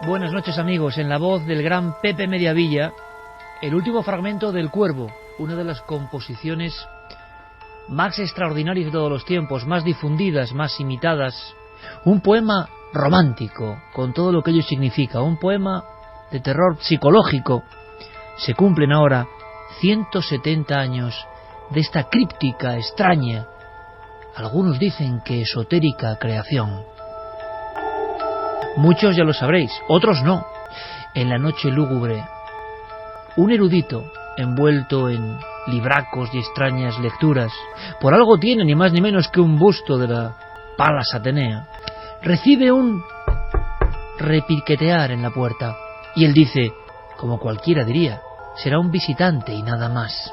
Buenas noches, amigos. En la voz del gran Pepe Mediavilla, el último fragmento del Cuervo, una de las composiciones más extraordinarias de todos los tiempos, más difundidas, más imitadas. Un poema romántico, con todo lo que ello significa, un poema de terror psicológico. Se cumplen ahora 170 años de esta críptica, extraña, algunos dicen que esotérica creación. Muchos ya lo sabréis, otros no. En la noche lúgubre, un erudito envuelto en libracos y extrañas lecturas, por algo tiene ni más ni menos que un busto de la Palas Atenea, recibe un repiquetear en la puerta, y él dice, como cualquiera diría, será un visitante y nada más.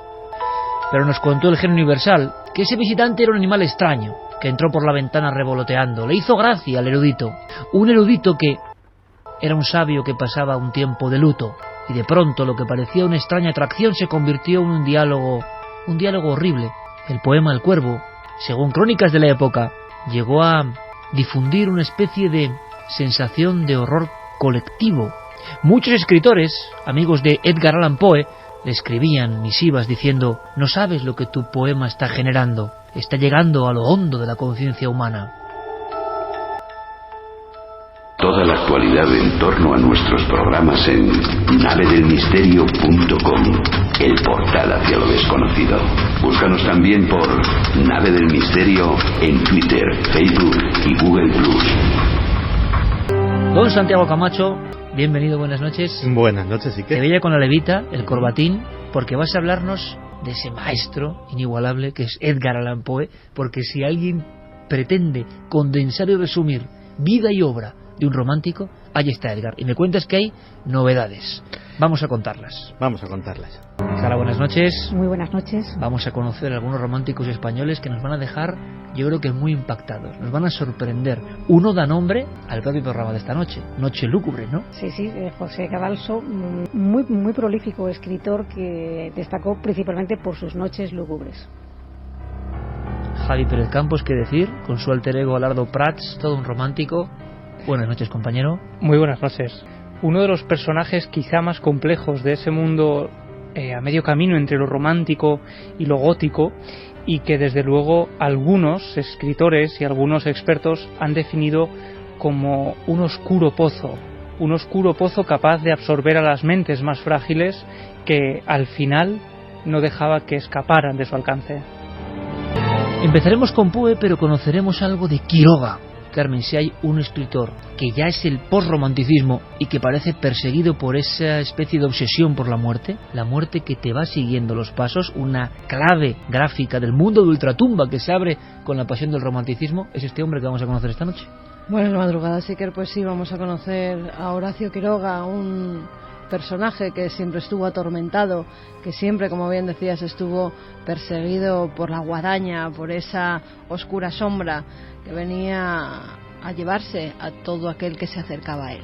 Pero nos contó el genio universal que ese visitante era un animal extraño, que entró por la ventana revoloteando. Le hizo gracia al erudito, un erudito que era un sabio que pasaba un tiempo de luto, y de pronto lo que parecía una extraña atracción se convirtió en un diálogo horrible. El poema El Cuervo, según crónicas de la época, llegó a difundir una especie de sensación de horror colectivo. Muchos escritores, amigos de Edgar Allan Poe, le escribían misivas diciendo: no sabes lo que tu poema está generando, está llegando a lo hondo de la conciencia humana. Toda la actualidad en torno a nuestros programas en navedelmisterio.com, el portal hacia lo desconocido. Búscanos también por Nave del Misterio en Twitter, Facebook y Google+. Don Santiago Camacho, bienvenido, buenas noches. Buenas noches, ¿y qué? Te veía con la levita, el corbatín, porque vas a hablarnos de ese maestro inigualable que es Edgar Allan Poe, porque si alguien pretende condensar y resumir vida y obra de un romántico, ahí está Edgar. Y me cuentas que hay novedades. Vamos a contarlas. Sara, buenas noches. Muy buenas noches. Vamos a conocer a algunos románticos españoles que nos van a dejar, yo creo que muy impactados. Nos van a sorprender. Uno da nombre al propio programa de esta noche, Noche Lúgubre, ¿no? Sí, José Cadalso, muy prolífico escritor que destacó principalmente por sus noches lúgubres. Javi Pérez Campos, qué decir, con su alter ego Alardo Prats, todo un romántico. Buenas noches, compañero. Muy buenas noches. Uno de los personajes quizá más complejos de ese mundo a medio camino entre lo romántico y lo gótico, y que desde luego algunos escritores y algunos expertos han definido como un oscuro pozo capaz de absorber a las mentes más frágiles, que al final no dejaba que escaparan de su alcance. Empezaremos con Poe, pero conoceremos algo de Quiroga. Carmen, si hay un escritor que ya es el posromanticismo y que parece perseguido por esa especie de obsesión por la muerte que te va siguiendo los pasos, una clave gráfica del mundo de ultratumba que se abre con la pasión del romanticismo, es este hombre que vamos a conocer esta noche. Buenas madrugadas, Iker. Pues sí, vamos a conocer a Horacio Quiroga, un personaje que siempre estuvo atormentado, que siempre, como bien decías, estuvo perseguido por la guadaña, por esa oscura sombra que venía a llevarse a todo aquel que se acercaba a él.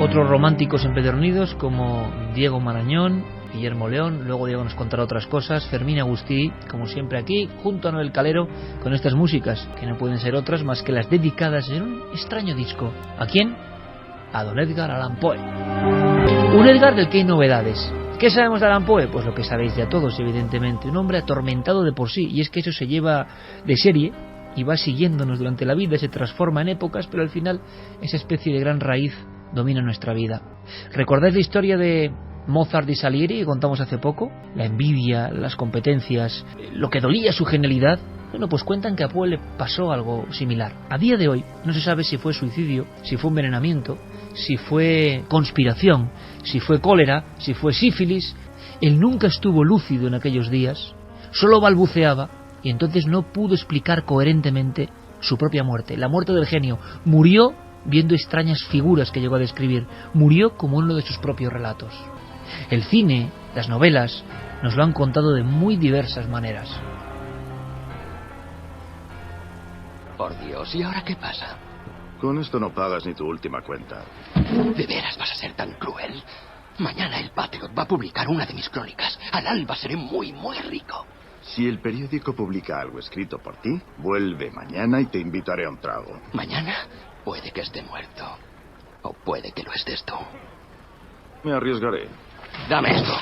Otros románticos empedernidos como Diego Marañón, Guillermo León, luego Diego nos contará otras cosas, Fermín Agustí, como siempre aquí, junto a Noel Calero, con estas músicas, que no pueden ser otras más que las dedicadas en un extraño disco. ¿A quién? A don Edgar Allan Poe. Un Edgar del que hay novedades. ¿Qué sabemos de Allan Poe? Pues lo que sabéis ya todos, evidentemente. Un hombre atormentado de por sí, y es que eso se lleva de serie y va siguiéndonos durante la vida, se transforma en épocas, pero al final esa especie de gran raíz domina nuestra vida. ¿Recordáis la historia de Mozart y Salieri que contamos hace poco? La envidia, las competencias, lo que dolía su genialidad. Bueno, pues cuentan que a Poe le pasó algo similar. A día de hoy no se sabe si fue suicidio, si fue envenenamiento, si fue conspiración, si fue cólera, si fue sífilis. Él nunca estuvo lúcido en aquellos días, solo balbuceaba, y entonces no pudo explicar coherentemente su propia muerte, la muerte del genio. Murió viendo extrañas figuras que llegó a describir, murió como uno de sus propios relatos. El cine, las novelas, nos lo han contado de muy diversas maneras. Por Dios, ¿y ahora qué pasa? Con esto no pagas ni tu última cuenta. ¿De veras vas a ser tan cruel? Mañana el Patriot va a publicar una de mis crónicas. Al alba seré muy rico. Si el periódico publica algo escrito por ti, vuelve mañana y te invitaré a un trago. ¿Mañana? Puede que esté muerto. puede que lo estés tú. Me arriesgaré. Dame esto.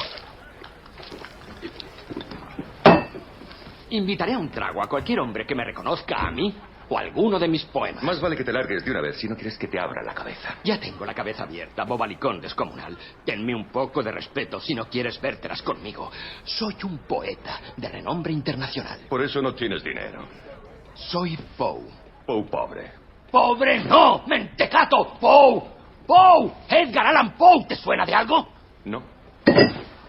Invitaré a un trago a cualquier hombre que me reconozca a mí o a alguno de mis poemas. Más vale que te largues de una vez si no quieres que te abra la cabeza. Ya tengo la cabeza abierta, bobalicón descomunal. Tenme un poco de respeto si no quieres vértelas conmigo. Soy un poeta de renombre internacional. Por eso no tienes dinero. Soy Poe. Poe pobre. ¡Pobre no! ¡Mentecato! ¡Poe! ¡Poe! ¿Edgar Allan Poe te suena de algo? No.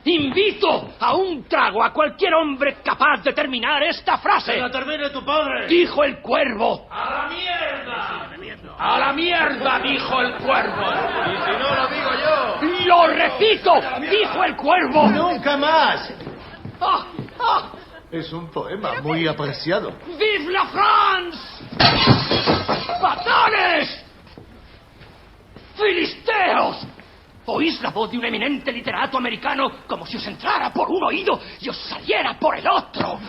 Invito a un trago a cualquier hombre capaz de terminar esta frase. ¡Que la termine tu padre! Dijo el cuervo. ¡A la mierda! ¡A la mierda! Dijo el cuervo. Y si no lo digo yo. ¡Lo repito! Dijo el cuervo. ¡Nunca más! ¡Ah! ¡Ah! Es un poema muy apreciado. ¡Vive la France! ¡Patanes! ¡Filisteos! Oís la voz de un eminente literato americano como si os entrara por un oído y os saliera por el otro.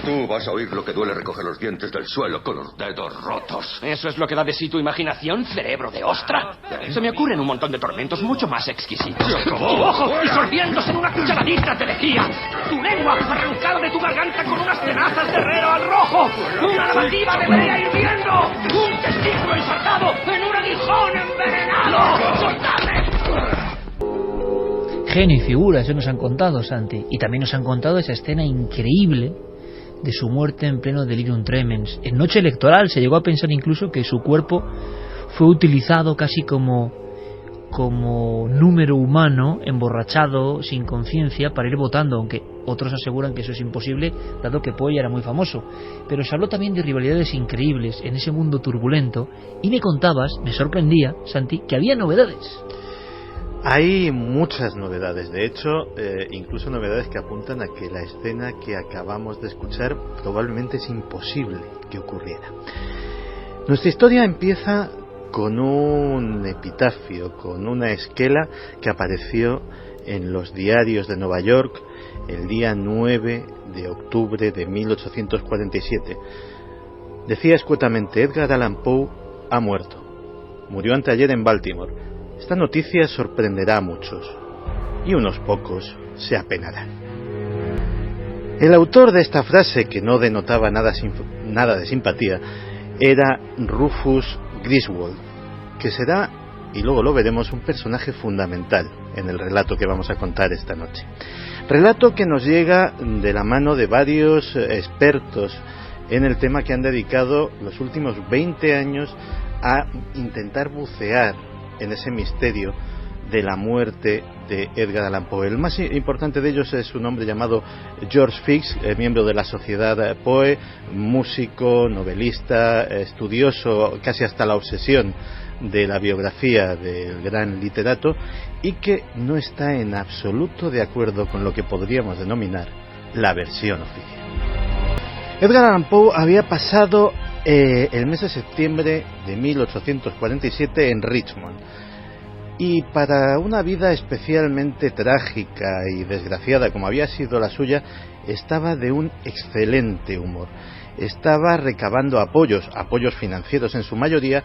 Tú vas a oír lo que duele recoger los dientes del suelo con los dedos rotos. ¿Eso es lo que da de sí tu imaginación, cerebro de ostra? Se me ocurren un montón de tormentos mucho más exquisitos. ¡Tu ojo disolviéndose en una cucharadita de lejía! ¡Tu lengua arrancada de tu garganta con unas tenazas de herrero al rojo! ¡Una lavativa de brea hirviendo! ¡Un testículo ensartado en un aguijón envenenado! ¡Soltadme! Genio y figura, eso nos han contado, Santi. Y también nos han contado esa escena increíble de su muerte en pleno delirium tremens. En noche electoral se llegó a pensar incluso que su cuerpo fue utilizado casi como número humano, emborrachado, sin conciencia, para ir votando, aunque otros aseguran que eso es imposible, dado que Poe era muy famoso. Pero se habló también de rivalidades increíbles en ese mundo turbulento, y me contabas, me sorprendía, Santi, que había novedades. Hay muchas novedades, de hecho, incluso novedades que apuntan a que la escena que acabamos de escuchar probablemente es imposible que ocurriera. Nuestra historia empieza con un epitafio, con una esquela que apareció en los diarios de Nueva York el día 9 de octubre de 1847. Decía escuetamente: Edgar Allan Poe ha muerto. Murió anteayer en Baltimore. Esta noticia sorprenderá a muchos, y unos pocos se apenarán. El autor de esta frase, que no denotaba nada de simpatía, era Rufus Griswold, que será, y luego lo veremos, un personaje fundamental en el relato que vamos a contar esta noche. Relato que nos llega de la mano de varios expertos en el tema que han dedicado los últimos 20 años a intentar bucear en ese misterio de la muerte de Edgar Allan Poe. El más importante de ellos es un hombre llamado George Fix, miembro de la Sociedad Poe, músico, novelista, estudioso casi hasta la obsesión de la biografía del gran literato, y que no está en absoluto de acuerdo con lo que podríamos denominar la versión oficial. Edgar Allan Poe había pasado el mes de septiembre de 1847 en Richmond, y para una vida especialmente trágica y desgraciada como había sido la suya, estaba de un excelente humor. Estaba recabando apoyos financieros en su mayoría,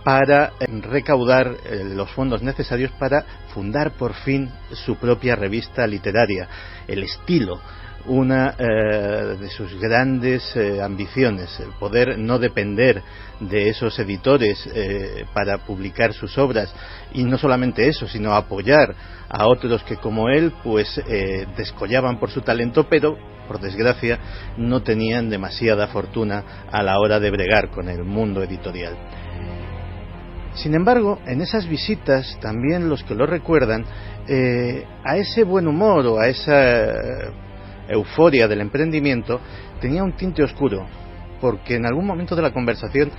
para recaudar los fondos necesarios para fundar por fin su propia revista literaria, El Estilo. Una de sus grandes ambiciones, el poder no depender de esos editores para publicar sus obras, y no solamente eso, sino apoyar a otros que como él pues descollaban por su talento, pero por desgracia no tenían demasiada fortuna a la hora de bregar con el mundo editorial. Sin embargo, en esas visitas también los que lo recuerdan, a ese buen humor o a esa euforia del emprendimiento tenía un tinte oscuro, porque en algún momento de la conversación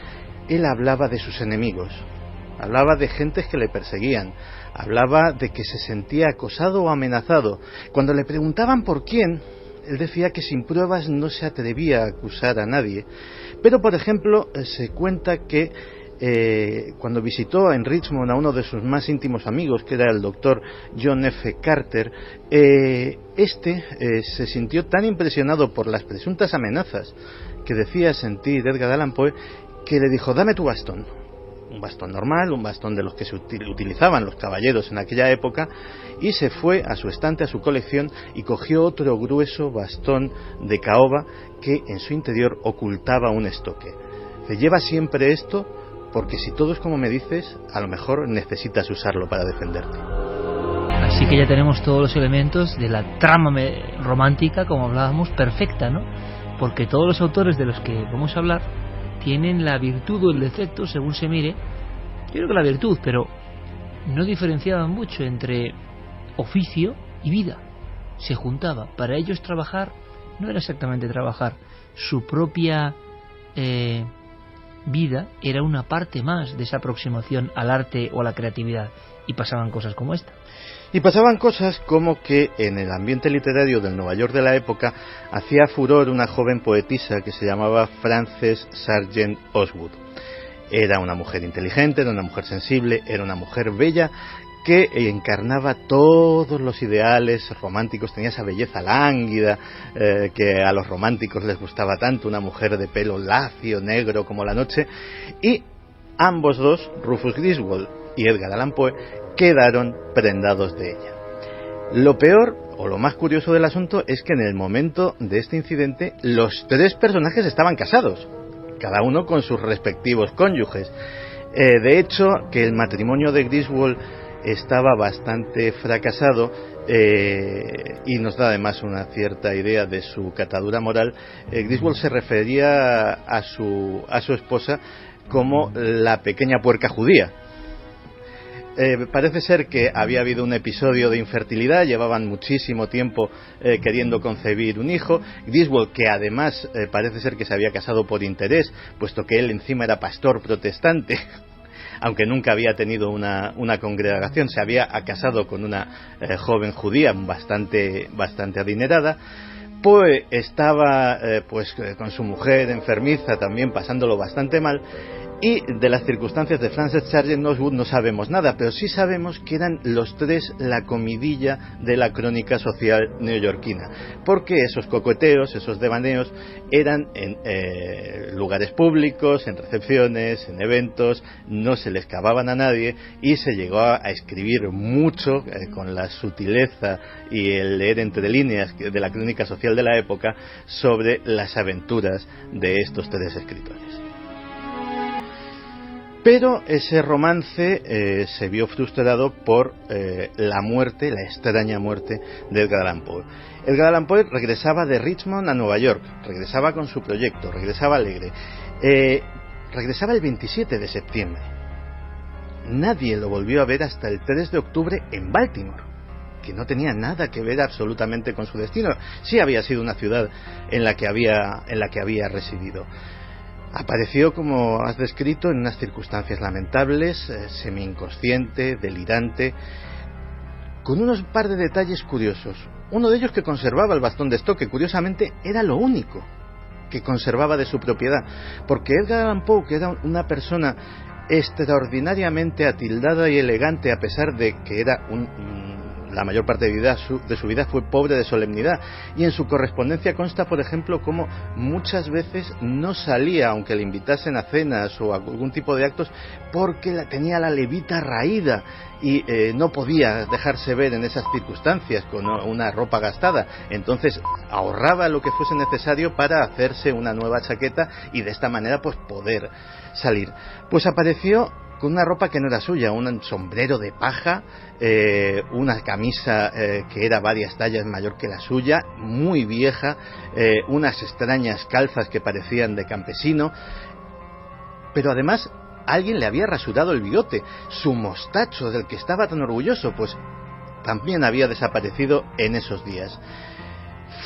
él hablaba de sus enemigos, hablaba de gentes que le perseguían, hablaba de que se sentía acosado o amenazado. Cuando le preguntaban por quién, él decía que sin pruebas no se atrevía a acusar a nadie, pero por ejemplo se cuenta que cuando visitó en Richmond a uno de sus más íntimos amigos, que era el doctor John F. Carter, se sintió tan impresionado por las presuntas amenazas que decía sentir Edgar Allan Poe, que le dijo: dame tu bastón. un bastón normal, un bastón de los que se utilizaban los caballeros en aquella época, y se fue a su estante, a su colección, y cogió otro grueso bastón de caoba que en su interior ocultaba un estoque. Se lleva siempre esto porque si todo es como me dices, a lo mejor necesitas usarlo para defenderte. Así que ya tenemos todos los elementos de la trama romántica, como hablábamos, perfecta, ¿no? Porque todos los autores de los que vamos a hablar tienen la virtud o el defecto, según se mire. Yo creo que la virtud, pero no diferenciaban mucho entre oficio y vida. Se juntaba. Para ellos trabajar no era exactamente trabajar. Su propia vida era una parte más de esa aproximación al arte o a la creatividad. Y pasaban cosas como esta. Y pasaban cosas como que en el ambiente literario del Nueva York de la época hacía furor una joven poetisa que se llamaba Frances Sargent Osgood. Era una mujer inteligente, era una mujer sensible, era una mujer bella que encarnaba todos los ideales románticos, tenía esa belleza lánguida que a los románticos les gustaba tanto, una mujer de pelo lacio, negro como la noche, y ambos dos, Rufus Griswold y Edgar Allan Poe, quedaron prendados de ella. Lo peor, o lo más curioso del asunto, es que en el momento de este incidente los tres personajes estaban casados, cada uno con sus respectivos cónyuges. De hecho, que el matrimonio de Griswold estaba bastante fracasado, y nos da además una cierta idea de su catadura moral. Griswold se refería a su esposa como la pequeña puerca judía. Parece ser que había habido un episodio de infertilidad, llevaban muchísimo tiempo queriendo concebir un hijo. Griswold, que además parece ser que se había casado por interés, puesto que él encima era pastor protestante, aunque nunca había tenido una congregación, se había casado con una joven judía bastante adinerada. Poe estaba con su mujer enfermiza también, pasándolo bastante mal. Y de las circunstancias de Frances Sargent Osgood no sabemos nada, pero sí sabemos que eran los tres la comidilla de la crónica social neoyorquina, porque esos coqueteos, esos devaneos, eran en lugares públicos, en recepciones, en eventos, no se les cavaban a nadie, y se llegó a escribir mucho con la sutileza y el leer entre líneas de la crónica social de la época sobre las aventuras de estos tres escritores. Pero ese romance se vio frustrado por la extraña muerte de Edgar Allan Poe. Edgar Allan Poe regresaba de Richmond a Nueva York, regresaba con su proyecto, regresaba alegre. Regresaba el 27 de septiembre. Nadie lo volvió a ver hasta el 3 de octubre en Baltimore, que no tenía nada que ver absolutamente con su destino. Sí había sido una ciudad en la que había residido. Apareció, como has descrito, en unas circunstancias lamentables, semi-inconsciente, delirante, con unos par de detalles curiosos. Uno de ellos, que conservaba el bastón de estoque, curiosamente era lo único que conservaba de su propiedad, porque Edgar Allan Poe, que era una persona extraordinariamente atildada y elegante, a pesar de que era la mayor parte de su vida fue pobre de solemnidad, y en su correspondencia consta, por ejemplo, cómo muchas veces no salía aunque le invitasen a cenas o a algún tipo de actos, porque tenía la levita raída y no podía dejarse ver en esas circunstancias con una ropa gastada. Entonces ahorraba lo que fuese necesario para hacerse una nueva chaqueta y de esta manera pues poder salir. Pues apareció con una ropa que no era suya, un sombrero de paja, una camisa que era varias tallas mayor que la suya, muy vieja, unas extrañas calzas que parecían de campesino, pero además alguien le había rasurado el bigote. Su mostacho, del que estaba tan orgulloso, pues también había desaparecido en esos días.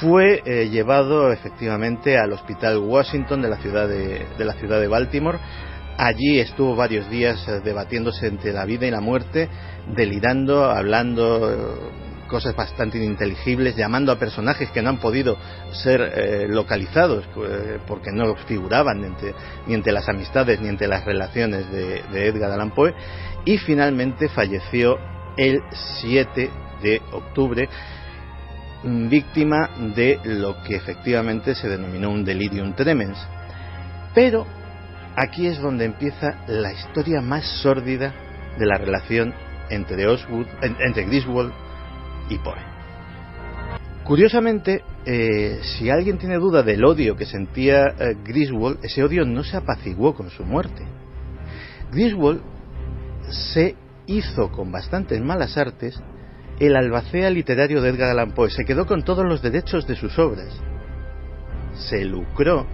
Fue llevado efectivamente al Hospital Washington de la ciudad de Baltimore. Allí estuvo varios días debatiéndose entre la vida y la muerte, delirando, hablando cosas bastante ininteligibles, llamando a personajes que no han podido ser localizados porque no figuraban ni entre las amistades ni entre las relaciones de Edgar Allan Poe, y finalmente falleció el 7 de octubre, víctima de lo que efectivamente se denominó un delirium tremens. Pero aquí es donde empieza la historia más sórdida de la relación entre Griswold y Poe. Curiosamente, si alguien tiene duda del odio que sentía Griswold, ese odio no se apaciguó con su muerte. Griswold se hizo con bastantes malas artes el albacea literario de Edgar Allan Poe, se quedó con todos los derechos de sus obras, se lucró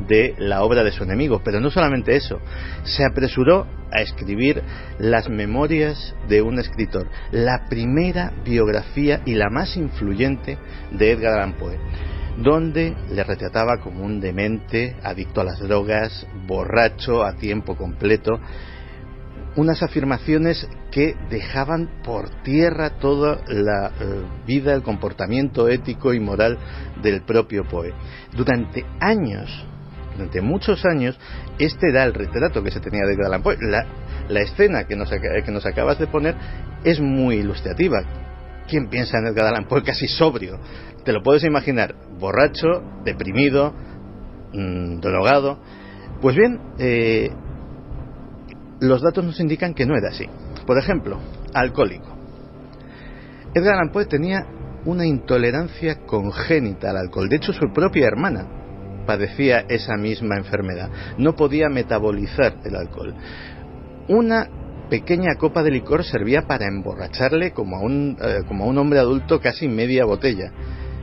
de la obra de su enemigo, pero no solamente eso, se apresuró a escribir las memorias de un escritor, la primera biografía y la más influyente de Edgar Allan Poe, donde le retrataba como un demente, adicto a las drogas, borracho a tiempo completo, unas afirmaciones que dejaban por tierra toda la vida, el comportamiento ético y moral del propio Poe. Durante muchos años, este era el retrato que se tenía de Edgar Allan Poe. La escena que nos acabas de poner es muy ilustrativa. ¿Quién piensa en Edgar Allan Poe casi sobrio? Te lo puedes imaginar, borracho, deprimido, drogado. Pues bien, los datos nos indican que no era así. Por ejemplo, alcohólico. Edgar Allan Poe tenía una intolerancia congénita al alcohol. De hecho, su propia hermana padecía esa misma enfermedad. No podía metabolizar el alcohol. Una pequeña copa de licor servía para emborracharle como a un hombre adulto casi media botella.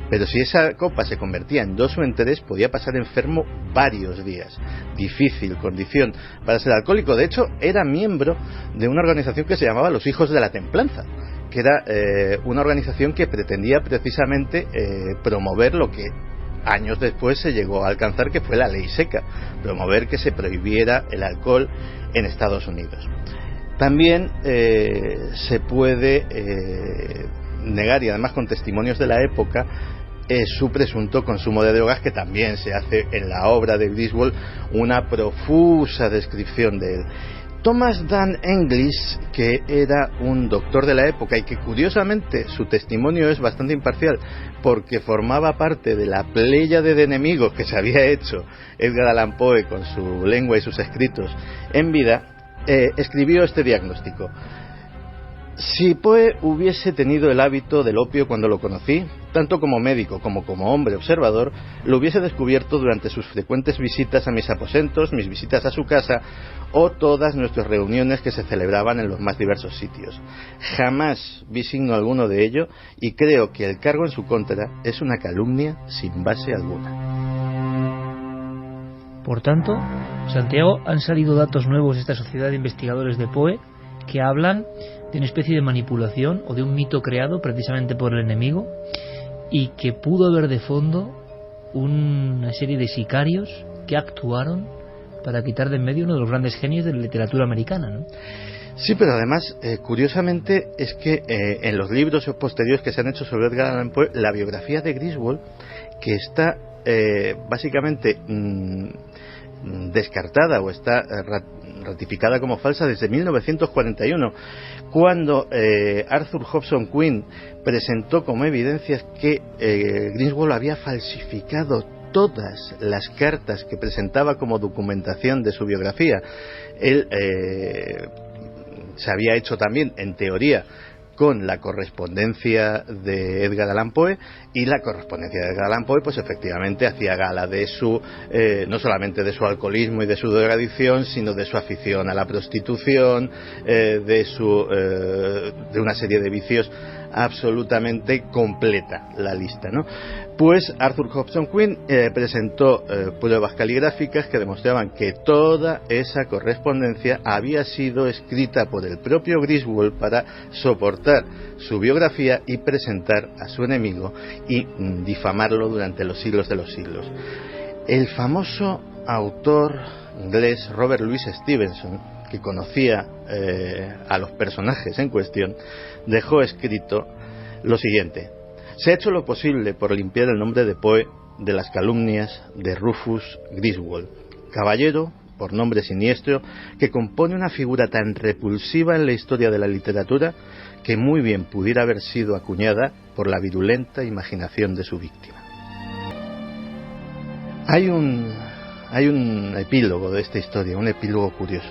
Pero si esa copa se convertía en 2 o en 3, podía pasar enfermo varios días. Difícil condición para ser alcohólico. De hecho, era miembro de una organización que se llamaba Los Hijos de la Templanza, que era una organización que pretendía precisamente promover lo que años después se llegó a alcanzar, que fue la ley seca, promover que se prohibiera el alcohol en Estados Unidos. También se puede negar, y además con testimonios de la época, su presunto consumo de drogas, que también se hace en la obra de Griswold una profusa descripción de él. Thomas Dan English, que era un doctor de la época y que curiosamente su testimonio es bastante imparcial porque formaba parte de la pléyade de enemigos que se había hecho Edgar Allan Poe con su lengua y sus escritos en vida, escribió este diagnóstico: si Poe hubiese tenido el hábito del opio cuando lo conocí, tanto como médico como hombre observador, lo hubiese descubierto durante sus frecuentes visitas a mis aposentos, mis visitas a su casa o todas nuestras reuniones que se celebraban en los más diversos sitios. Jamás vi signo alguno de ello y creo que el cargo en su contra es una calumnia sin base alguna. Por tanto, Santiago, han salido datos nuevos de esta sociedad de investigadores de Poe que hablan de una especie de manipulación o de un mito creado precisamente por el enemigo y que pudo haber de fondo una serie de sicarios que actuaron para quitar de en medio uno de los grandes genios de la literatura americana, ¿no? Sí, pero además, curiosamente, es que en los libros posteriores que se han hecho sobre Edgar Allan Poe, la biografía de Griswold, que está básicamente descartada o está ratificada como falsa desde 1941, cuando Arthur Hobson Quinn presentó como evidencias que Griswold había falsificado todas las cartas que presentaba como documentación de su biografía. Él se había hecho también, en teoría, con la correspondencia de Edgar Allan Poe, y la correspondencia de Edgar Allan Poe pues efectivamente hacía gala de su no solamente de su alcoholismo y de su drogadicción, sino de su afición a la prostitución, de una serie de vicios absolutamente completa la lista, ¿no? Pues Arthur Hobson Quinn presentó pruebas caligráficas que demostraban que toda esa correspondencia había sido escrita por el propio Griswold para soportar su biografía y presentar a su enemigo y difamarlo durante los siglos de los siglos. El famoso autor inglés Robert Louis Stevenson, que conocía a los personajes en cuestión, dejó escrito lo siguiente: se ha hecho lo posible por limpiar el nombre de Poe de las calumnias de Rufus Griswold, caballero por nombre siniestro que compone una figura tan repulsiva en la historia de la literatura que muy bien pudiera haber sido acuñada por la virulenta imaginación de su víctima. Hay un hay un epílogo de esta historia, un epílogo curioso.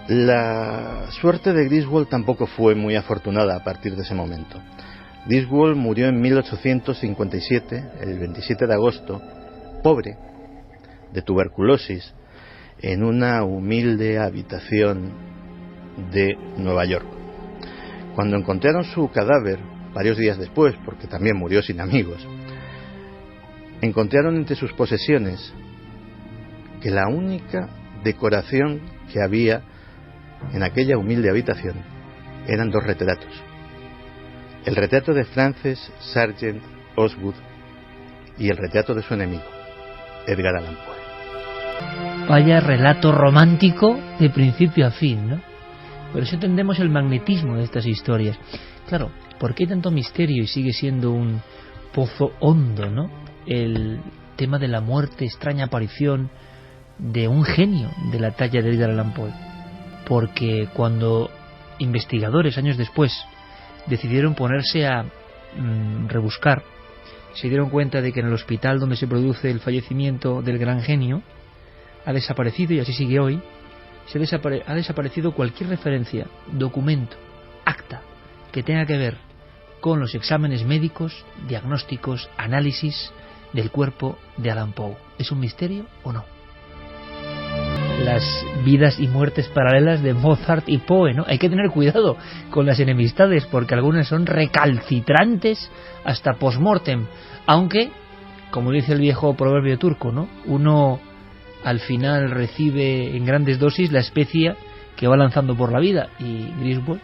La suerte de Griswold tampoco fue muy afortunada a partir de ese momento. Griswold murió en 1857, el 27 de agosto, pobre, de tuberculosis, en una humilde habitación de Nueva York. Cuando encontraron su cadáver, varios días después, porque también murió sin amigos, encontraron entre sus posesiones que la única decoración que había en aquella humilde habitación eran 2 retratos. El retrato de Frances Sargent Osgood y el retrato de su enemigo, Edgar Allan Poe. Vaya relato romántico de principio a fin, ¿no? Por eso entendemos el magnetismo de estas historias. Claro, ¿por qué hay tanto misterio y sigue siendo un pozo hondo, ¿no? El tema de la muerte, extraña aparición de un genio de la talla de Edgar Allan Poe. Porque cuando investigadores, años después, decidieron ponerse a rebuscar, se dieron cuenta de que en el hospital donde se produce el fallecimiento del gran genio ha desaparecido, y así sigue hoy, ha desaparecido cualquier referencia, documento, acta que tenga que ver con los exámenes médicos, diagnósticos, análisis del cuerpo de Allan Poe. ¿Es un misterio o no? Las vidas y muertes paralelas de Mozart y Poe, ¿no? Hay que tener cuidado con las enemistades, porque algunas son recalcitrantes hasta post-mortem, aunque, como dice el viejo proverbio turco, ¿no? Uno al final recibe en grandes dosis la especia que va lanzando por la vida, y Griswold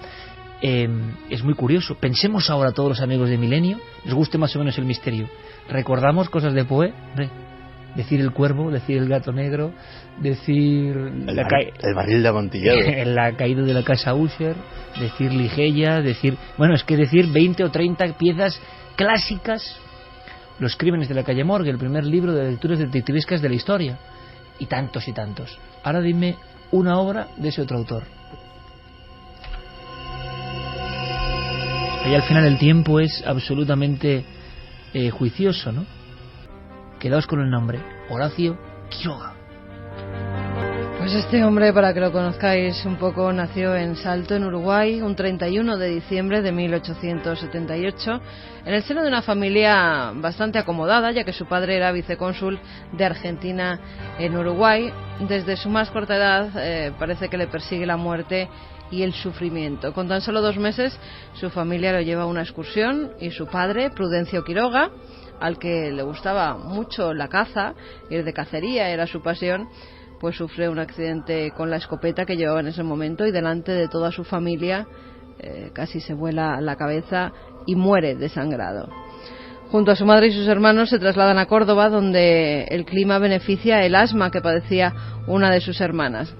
es muy curioso. Pensemos ahora, todos los amigos de Milenio, les guste más o menos el misterio, recordamos cosas de Poe, decir el cuervo, decir el gato negro, decir el barril de amontillado, la caída de la casa Usher, decir Ligeia, decir 20 o 30 piezas clásicas, Los crímenes de la calle Morgue, el primer libro de lecturas detectivescas de la historia, y tantos y tantos. Ahora dime una obra de ese otro autor. Ahí al final el tiempo es absolutamente juicioso, ¿no? Quedaos con el nombre, Horacio Quiroga. Pues este hombre, para que lo conozcáis un poco, nació en Salto, en Uruguay, un 31 de diciembre de 1878, en el seno de una familia bastante acomodada, ya que su padre era vicecónsul de Argentina en Uruguay. Desde su más corta edad parece que le persigue la muerte y el sufrimiento. Con tan solo 2 meses, su familia lo lleva a una excursión y su padre, Prudencio Quiroga, al que le gustaba mucho la caza, ir de cacería era su pasión, pues sufre un accidente con la escopeta que llevaba en ese momento, y delante de toda su familia casi se vuela la cabeza y muere desangrado. Junto a su madre y sus hermanos se trasladan a Córdoba, donde el clima beneficia el asma que padecía una de sus hermanas.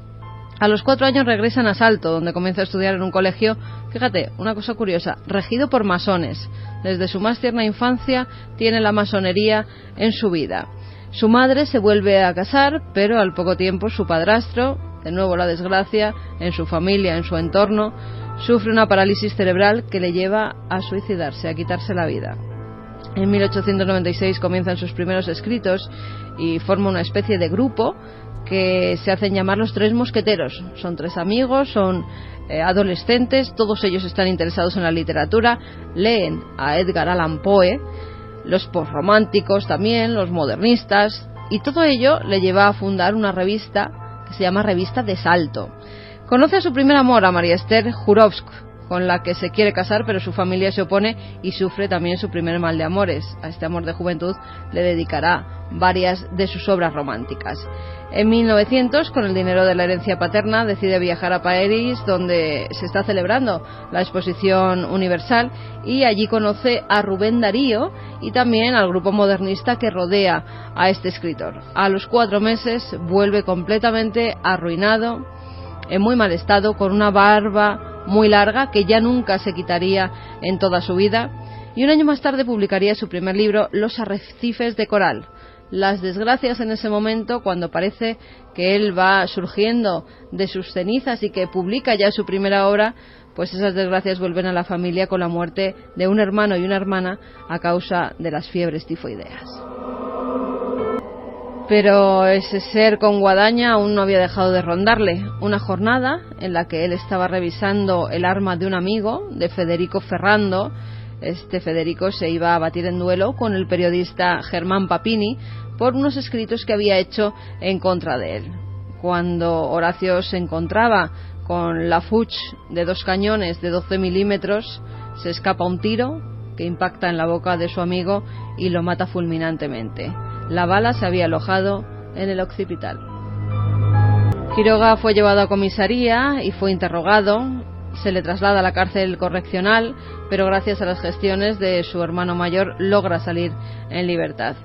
A los 4 años regresan a Salto, donde comienza a estudiar en un colegio, fíjate, una cosa curiosa, regido por masones. Desde su más tierna infancia tiene la masonería en su vida. Su madre se vuelve a casar, pero al poco tiempo su padrastro, de nuevo la desgracia, en su familia, en su entorno, sufre una parálisis cerebral que le lleva a suicidarse, a quitarse la vida. En 1896 comienzan sus primeros escritos y forma una especie de grupo que se hacen llamar los Tres Mosqueteros. Son 3 amigos, son adolescentes, todos ellos están interesados en la literatura, leen a Edgar Allan Poe, los posrománticos también, los modernistas, y todo ello le lleva a fundar una revista que se llama Revista de Salto. Conoce a su primer amor, a María Esther Jurovsk, con la que se quiere casar, pero su familia se opone y sufre también su primer mal de amores. A este amor de juventud le dedicará varias de sus obras románticas. En 1900, con el dinero de la herencia paterna, decide viajar a París, donde se está celebrando la Exposición Universal, y allí conoce a Rubén Darío y también al grupo modernista que rodea a este escritor. A los 4 meses vuelve completamente arruinado, en muy mal estado, con una barba muy larga que ya nunca se quitaría en toda su vida, y un año más tarde publicaría su primer libro, Los arrecifes de coral. Las desgracias en ese momento, cuando parece que él va surgiendo de sus cenizas y que publica ya su primera obra, pues esas desgracias vuelven a la familia con la muerte de un hermano y una hermana a causa de las fiebres tifoideas. Pero ese ser con guadaña aún no había dejado de rondarle. Una jornada en la que él estaba revisando el arma de un amigo, de Federico Ferrando. Federico se iba a batir en duelo con el periodista Germán Papini por unos escritos que había hecho en contra de él. Cuando Horacio se encontraba con la Fuchs de 2 cañones de 12 milímetros, se escapa un tiro que impacta en la boca de su amigo y lo mata fulminantemente. La bala se había alojado en el occipital. Quiroga fue llevado a comisaría y fue interrogado. Se le traslada a la cárcel correccional, pero gracias a las gestiones de su hermano mayor logra salir en libertad.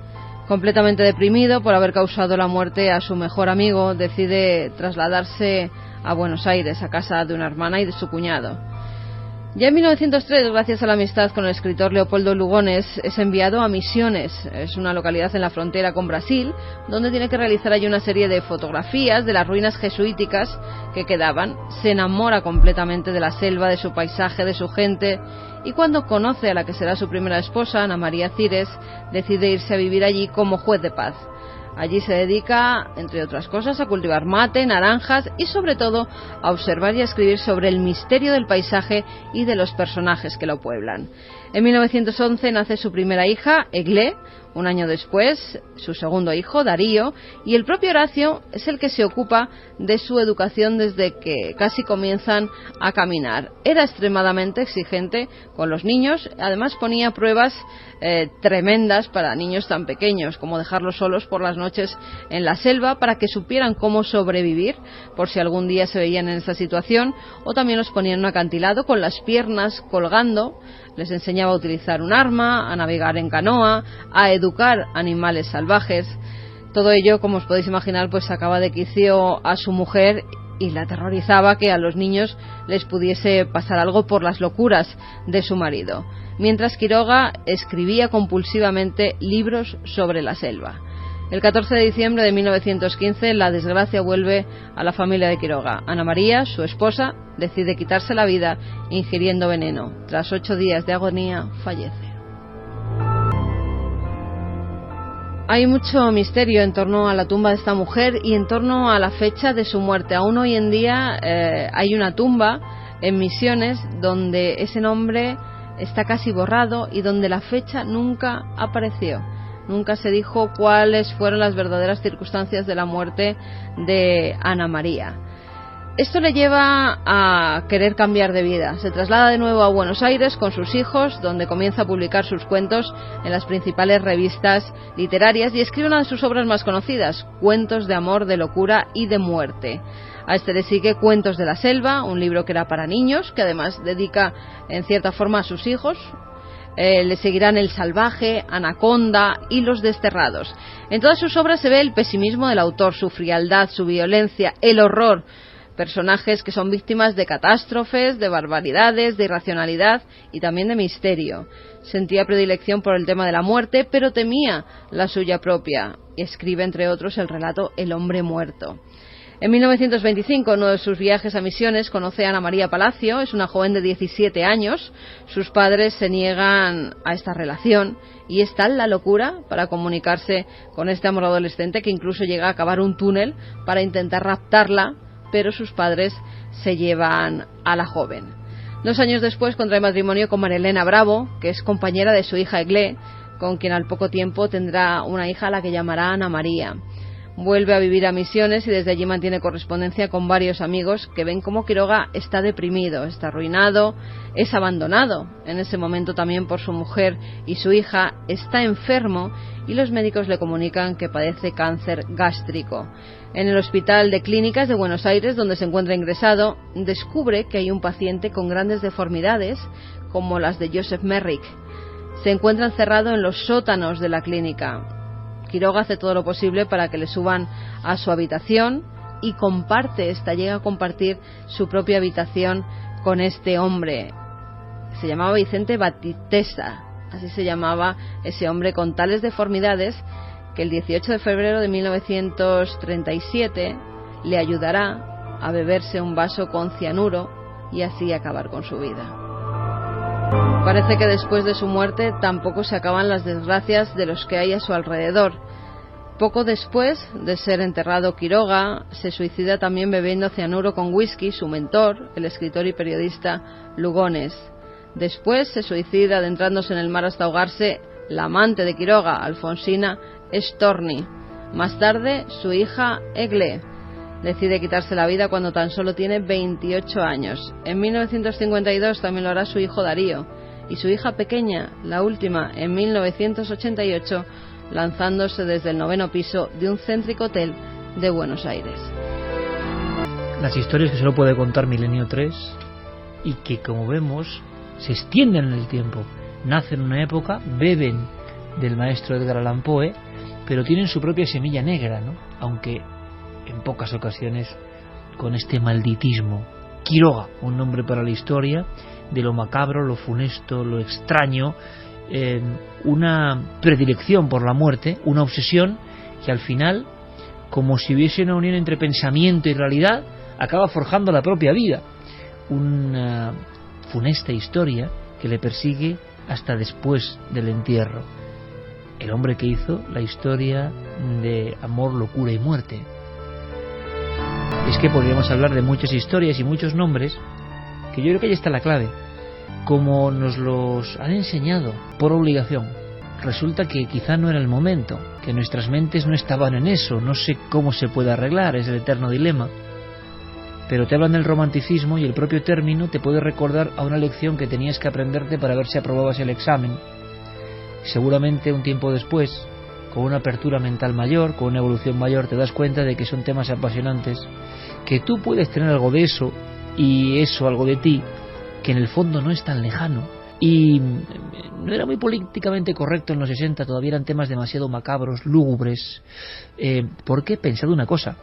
Completamente deprimido por haber causado la muerte a su mejor amigo, decide trasladarse a Buenos Aires, a casa de una hermana y de su cuñado. Ya en 1903, gracias a la amistad con el escritor Leopoldo Lugones, es enviado a Misiones. Es una localidad en la frontera con Brasil, donde tiene que realizar allí una serie de fotografías de las ruinas jesuíticas que quedaban. Se enamora completamente de la selva, de su paisaje, de su gente, y cuando conoce a la que será su primera esposa, Ana María Cires, decide irse a vivir allí como juez de paz. Allí se dedica, entre otras cosas, a cultivar mate, naranjas y sobre todo a observar y a escribir sobre el misterio del paisaje y de los personajes que lo pueblan. En 1911 nace su primera hija, Eglé. Un año después, su segundo hijo, Darío, y el propio Horacio es el que se ocupa de su educación desde que casi comienzan a caminar. Era extremadamente exigente con los niños, además ponía pruebas tremendas para niños tan pequeños, como dejarlos solos por las noches en la selva para que supieran cómo sobrevivir por si algún día se veían en esa situación, o también los ponía en un acantilado con las piernas colgando. Les enseñaba a utilizar un arma, a navegar en canoa, a educar animales salvajes. Todo ello, como os podéis imaginar, pues sacaba de quicio a su mujer y la aterrorizaba que a los niños les pudiese pasar algo por las locuras de su marido. Mientras Quiroga escribía compulsivamente libros sobre la selva. El 14 de diciembre de 1915 la desgracia vuelve a la familia de Quiroga. Ana María, su esposa, decide quitarse la vida ingiriendo veneno. Tras 8 días de agonía, fallece. Hay mucho misterio en torno a la tumba de esta mujer y en torno a la fecha de su muerte. Aún hoy en día hay una tumba en Misiones donde ese nombre está casi borrado y donde la fecha nunca apareció. Nunca se dijo cuáles fueron las verdaderas circunstancias de la muerte de Ana María. Esto le lleva a querer cambiar de vida. Se traslada de nuevo a Buenos Aires con sus hijos, donde comienza a publicar sus cuentos en las principales revistas literarias y escribe una de sus obras más conocidas, Cuentos de amor, de locura y de muerte. A este le sigue Cuentos de la selva, un libro que era para niños, que además dedica en cierta forma a sus hijos. Le seguirán El salvaje, Anaconda y Los desterrados. En todas sus obras se ve el pesimismo del autor, su frialdad, su violencia, el horror. Personajes que son víctimas de catástrofes, de barbaridades, de irracionalidad y también de misterio. Sentía predilección por el tema de la muerte, pero temía la suya propia. Y escribe, entre otros, el relato El hombre muerto. En 1925, en uno de sus viajes a Misiones, conoce a Ana María Palacio. Es una joven de 17 años. Sus padres se niegan a esta relación y es tal la locura para comunicarse con este amor adolescente que incluso llega a cavar un túnel para intentar raptarla, pero sus padres se llevan a la joven. 2 años después contrae matrimonio con María Elena Bravo, que es compañera de su hija Eglé, con quien al poco tiempo tendrá una hija a la que llamará Ana María. Vuelve a vivir a Misiones y desde allí mantiene correspondencia con varios amigos que ven cómo Quiroga está deprimido, está arruinado, es abandonado en ese momento también por su mujer y su hija, está enfermo y los médicos le comunican que padece cáncer gástrico. En el Hospital de Clínicas de Buenos Aires, donde se encuentra ingresado, descubre que hay un paciente con grandes deformidades, como las de Joseph Merrick. Se encuentra encerrado en los sótanos de la clínica. Quiroga hace todo lo posible para que le suban a su habitación y llega a compartir su propia habitación con este hombre. Se llamaba Vicente Batisteza, así se llamaba ese hombre con tales deformidades que el 18 de febrero de 1937 le ayudará a beberse un vaso con cianuro y así acabar con su vida. Parece que después de su muerte tampoco se acaban las desgracias de los que hay a su alrededor, Poco después de ser enterrado Quiroga, se suicida también bebiendo cianuro con whisky su mentor, el escritor y periodista Lugones. Después se suicida adentrándose en el mar hasta ahogarse la amante de Quiroga, Alfonsina Storni. Más tarde, su hija Egle decide quitarse la vida cuando tan solo tiene 28 años. En 1952 también lo hará su hijo Darío, y su hija pequeña, la última, en 1988, lanzándose desde el 9º piso de un céntrico hotel de Buenos Aires. Las historias que solo puede contar Milenio 3 y que, como vemos, se extienden en el tiempo. Nacen en una época, beben del maestro Edgar Allan Poe, pero tienen su propia semilla negra, ¿no? Aunque en pocas ocasiones con este malditismo. Quiroga, un nombre para la historia de lo macabro, lo funesto, lo extraño, una predilección por la muerte, una obsesión que al final, como si hubiese una unión entre pensamiento y realidad, acaba forjando la propia vida. Una funesta historia que le persigue hasta después del entierro. El hombre que hizo la historia de amor, locura y muerte. Es que podríamos hablar de muchas historias y muchos nombres, que yo creo que ahí está la clave. Como nos los han enseñado por obligación, resulta que quizá no era el momento, que nuestras mentes no estaban en eso, no sé cómo se puede arreglar, es el eterno dilema. Pero te hablan del romanticismo y el propio término te puede recordar a una lección que tenías que aprenderte para ver si aprobabas el examen. Seguramente un tiempo después, con una apertura mental mayor, con una evolución mayor, te das cuenta de que son temas apasionantes, que tú puedes tener algo de eso y eso algo de ti, que en el fondo no es tan lejano. Y no era muy políticamente correcto en los 60, todavía eran temas demasiado macabros, lúgubres. Porque pensad una cosa,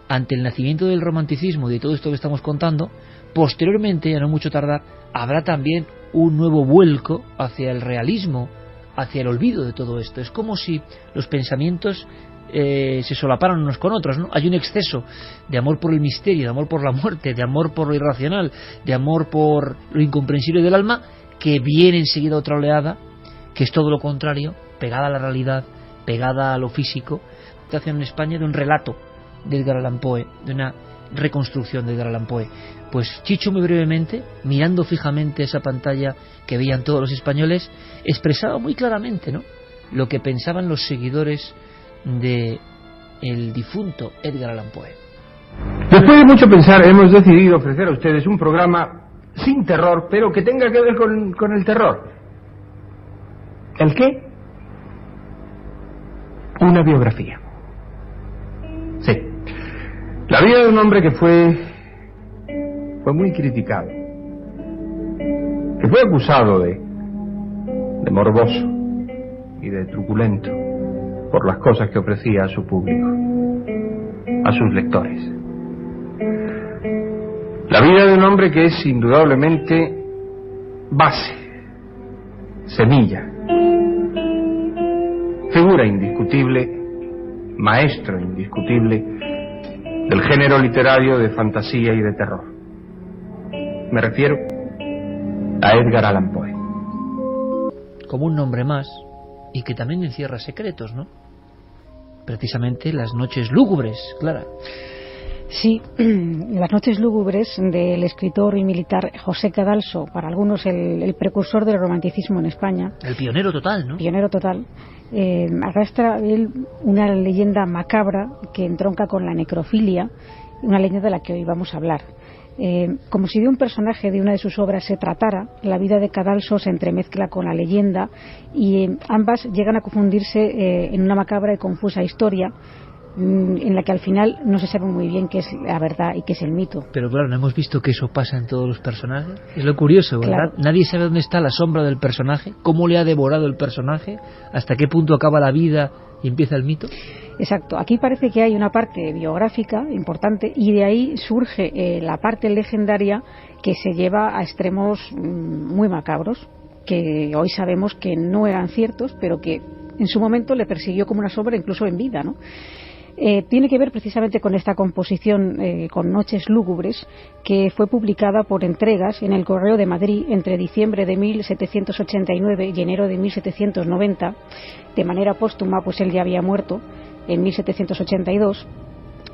ante el nacimiento del romanticismo y de todo esto que estamos contando, posteriormente, a no mucho tardar, habrá también un nuevo vuelco hacia el realismo, hacia el olvido de todo esto. Es como si los pensamientos se solaparan unos con otros, ¿no? Hay un exceso de amor por el misterio, de amor por la muerte, de amor por lo irracional, de amor por lo incomprensible del alma, que viene enseguida otra oleada, que es todo lo contrario, pegada a la realidad, pegada a lo físico. En España de un relato de Edgar Allan Poe, de una reconstrucción de Edgar Allan Poe. Pues Chicho, muy brevemente, mirando fijamente esa pantalla que veían todos los españoles, expresaba muy claramente, ¿no?, lo que pensaban los seguidores de el difunto Edgar Allan Poe. Después de mucho pensar, hemos decidido ofrecer a ustedes un programa sin terror, pero que tenga que ver con el terror. ¿El qué? Una biografía. Sí. La vida de un hombre que fue muy criticado, que fue acusado de morboso y de truculento por las cosas que ofrecía a su público, a sus lectores. La vida de un hombre que es indudablemente base, semilla, figura indiscutible, maestro indiscutible del género literario de fantasía y de terror. Me refiero a Edgar Allan Poe. Como un nombre más, y que también encierra secretos, ¿no? Precisamente las noches lúgubres, Clara. Sí, las noches lúgubres del escritor y militar José Cadalso, para algunos el precursor del romanticismo en España. El pionero total, ¿no? Pionero total. Arrastra él una leyenda macabra que entronca con la necrofilia, una leyenda de la que hoy vamos a hablar. Como si de un personaje de una de sus obras se tratara, la vida de Cadalso se entremezcla con la leyenda y ambas llegan a confundirse en una macabra y confusa historia en la que al final no se sabe muy bien qué es la verdad y qué es el mito. Pero claro, no hemos visto que eso pasa en todos los personajes. Es lo curioso, ¿verdad? Claro. Nadie sabe dónde está la sombra del personaje, cómo le ha devorado el personaje, hasta qué punto acaba la vida y empieza el mito. Exacto, aquí parece que hay una parte biográfica importante y de ahí surge la parte legendaria que se lleva a extremos muy macabros, que hoy sabemos que no eran ciertos, pero que en su momento le persiguió como una sombra incluso en vida, ¿no? Tiene que ver precisamente con esta composición, con Noches Lúgubres, que fue publicada por entregas en el Correo de Madrid entre diciembre de 1789 y enero de 1790, de manera póstuma, pues él ya había muerto en 1782,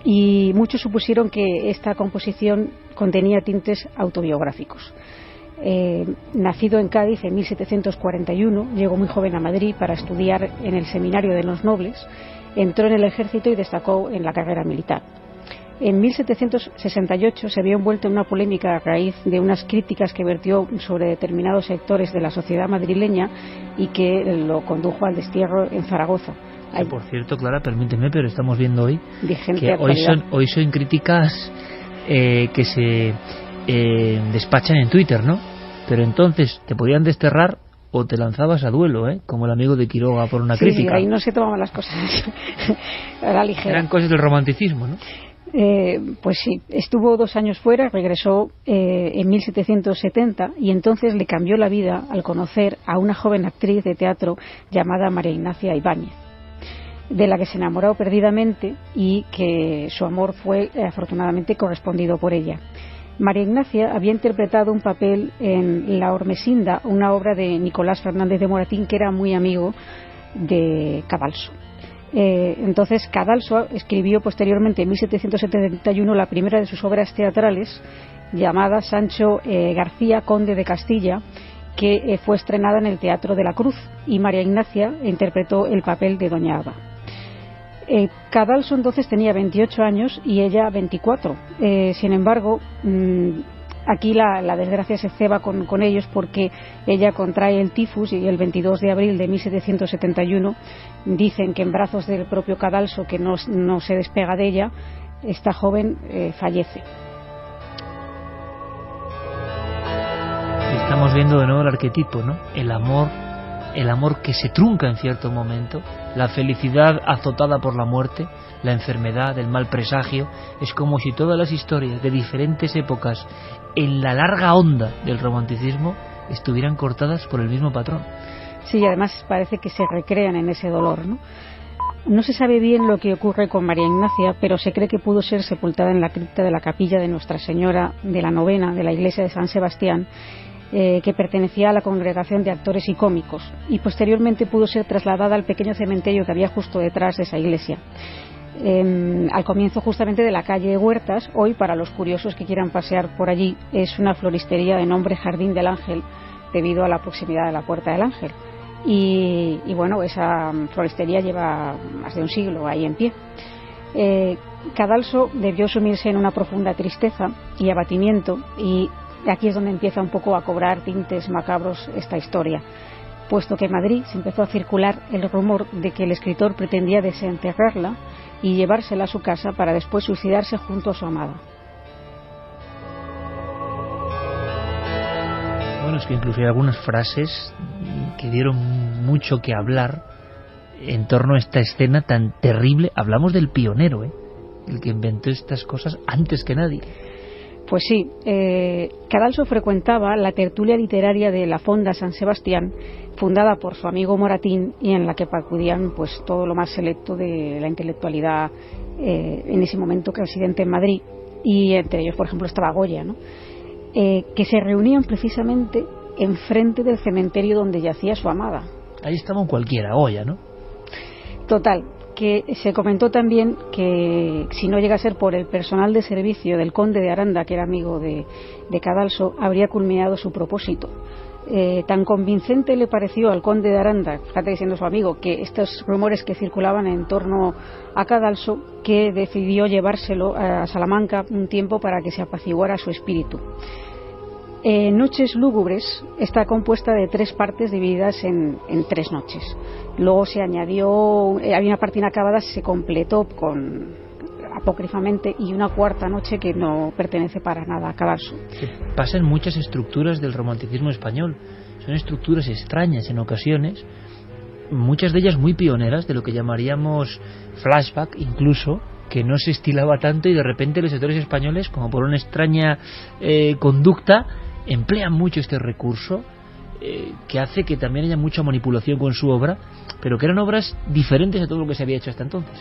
y muchos supusieron que esta composición contenía tintes autobiográficos. Nacido en Cádiz en 1741, llegó muy joven a Madrid para estudiar en el Seminario de los Nobles, entró en el ejército y destacó en la carrera militar. En 1768 se vio envuelto en una polémica a raíz de unas críticas que vertió sobre determinados sectores de la sociedad madrileña y que lo condujo al destierro en Zaragoza. Que, por cierto, Clara, permíteme, pero estamos viendo hoy que actualidad. hoy son críticas que se despachan en Twitter, ¿no? Pero entonces te podían desterrar o te lanzabas a duelo, como el amigo de Quiroga por una crítica. Sí, ahí no se tomaban las cosas a la ligera. Eran cosas del romanticismo, ¿no? Pues sí, estuvo 2 años fuera, regresó en 1770 y entonces le cambió la vida al conocer a una joven actriz de teatro llamada María Ignacia Ibáñez, de la que se enamoró perdidamente y que su amor fue afortunadamente correspondido por ella. María Ignacia había interpretado un papel en La Ormesinda, una obra de Nicolás Fernández de Moratín, que era muy amigo de Cadalso. Entonces Cadalso escribió posteriormente en 1771 la primera de sus obras teatrales, llamada Sancho García, conde de Castilla, que fue estrenada en el Teatro de la Cruz, y María Ignacia interpretó el papel de Doña Aba. Cadalso entonces tenía 28 años y ella 24. Sin embargo, aquí la desgracia se ceba con ellos, porque ella contrae el tifus y el 22 de abril de 1771 dicen que en brazos del propio Cadalso, que no se despega de ella, esta joven fallece. Estamos viendo de nuevo el arquetipo, ¿no? El amor que se trunca en cierto momento, la felicidad azotada por la muerte, la enfermedad, el mal presagio. Es como si todas las historias de diferentes épocas en la larga onda del romanticismo estuvieran cortadas por el mismo patrón. Sí, además parece que se recrean en ese dolor, ¿no? No se sabe bien lo que ocurre con María Ignacia, pero se cree que pudo ser sepultada en la cripta de la capilla de Nuestra Señora de la Novena de la iglesia de San Sebastián, que pertenecía a la congregación de actores y cómicos, y posteriormente pudo ser trasladada al pequeño cementerio que había justo detrás de esa iglesia, al comienzo justamente de la calle de Huertas. Hoy, para los curiosos que quieran pasear por allí, es una floristería de nombre Jardín del Ángel, debido a la proximidad de la Puerta del Ángel, y bueno, esa floristería lleva más de un siglo ahí en pie. Cadalso debió sumirse en una profunda tristeza y abatimiento, y aquí es donde empieza un poco a cobrar tintes macabros esta historia, puesto que en Madrid se empezó a circular el rumor de que el escritor pretendía desenterrarla y llevársela a su casa para después suicidarse junto a su amada. Bueno, es que incluso hay algunas frases que dieron mucho que hablar en torno a esta escena tan terrible. Hablamos del pionero, el que inventó estas cosas antes que nadie. Pues sí, Cadalso frecuentaba la tertulia literaria de la Fonda San Sebastián, fundada por su amigo Moratín, y en la que acudían pues todo lo más selecto de la intelectualidad en ese momento residente en Madrid, y entre ellos, por ejemplo, estaba Goya, ¿no? Que se reunían precisamente enfrente del cementerio donde yacía su amada. Ahí estaba un cualquiera, Goya, ¿no? Total, que se comentó también que si no llega a ser por el personal de servicio del conde de Aranda, que era amigo de Cadalso, habría culminado su propósito. Tan convincente le pareció al conde de Aranda, fíjate, siendo su amigo, que estos rumores que circulaban en torno a Cadalso, que decidió llevárselo a Salamanca un tiempo para que se apaciguara su espíritu. Noches Lúgubres está compuesta de 3 partes divididas en 3 noches. Luego se añadió, había una parte inacabada, se completó apócrifamente, y una 4ª noche que no pertenece para nada a Cadalso. Pasan muchas estructuras del romanticismo español. Son estructuras extrañas en ocasiones, muchas de ellas muy pioneras, de lo que llamaríamos flashback incluso, que no se estilaba tanto, y de repente los autores españoles, como por una extraña conducta, emplean mucho este recurso, que hace que también haya mucha manipulación con su obra, pero que eran obras diferentes a todo lo que se había hecho hasta entonces.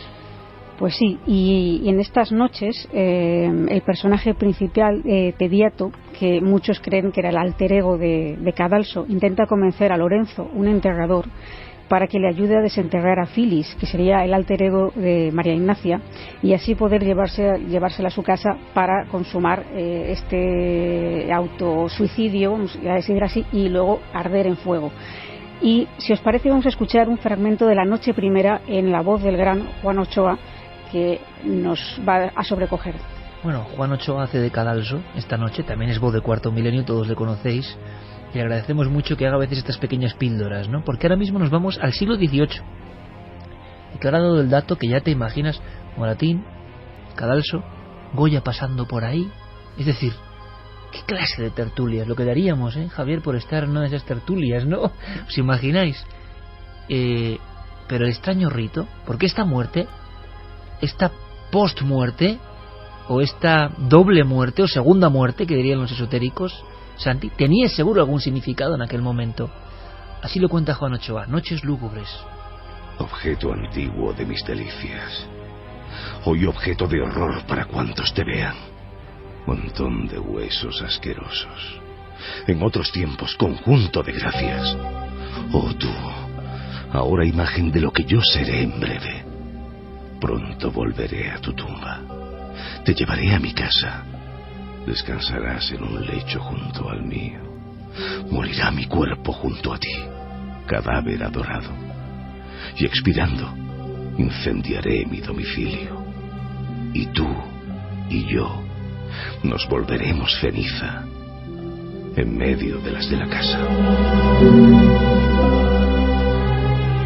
Pues sí, y en estas noches el personaje principal, Tediato, que muchos creen que era el alter ego de Cadalso, intenta convencer a Lorenzo, un enterrador, para que le ayude a desenterrar a Filis, que sería el alter ego de María Ignacia, y así poder llevársela a su casa para consumar este autosuicidio, vamos a decir así, y luego arder en fuego. Y si os parece, vamos a escuchar un fragmento de la noche primera en la voz del gran Juan Ochoa, que nos va a sobrecoger. Bueno, Juan Ochoa hace de Cadalso esta noche, también es voz de Cuarto Milenio, todos le conocéis, y le agradecemos mucho que haga a veces estas pequeñas píldoras, ¿no? Porque ahora mismo nos vamos al siglo XVIII, y que ahora ha dado el dato que ya te imaginas, Moratín, Cadalso, Goya pasando por ahí, es decir, ¿qué clase de tertulias? Lo que daríamos, Javier, por estar en una de esas tertulias, ¿no? ¿Os imagináis? Pero el extraño rito, ¿por qué esta muerte, esta post-muerte, o esta doble muerte, o segunda muerte, que dirían los esotéricos, Santi, tenía seguro algún significado en aquel momento? Así lo cuenta Juan Ochoa, Noches lúgubres. Objeto antiguo de mis delicias, hoy objeto de horror para cuantos te vean. Montón de huesos asquerosos. En otros tiempos, conjunto de gracias. Oh tú, ahora imagen de lo que yo seré en breve. Pronto volveré a tu tumba. Te llevaré a mi casa. Descansarás en un lecho junto al mío. Morirá mi cuerpo junto a ti, cadáver adorado. Y expirando, incendiaré mi domicilio. Y tú y yo nos volveremos ceniza en medio de las de la casa.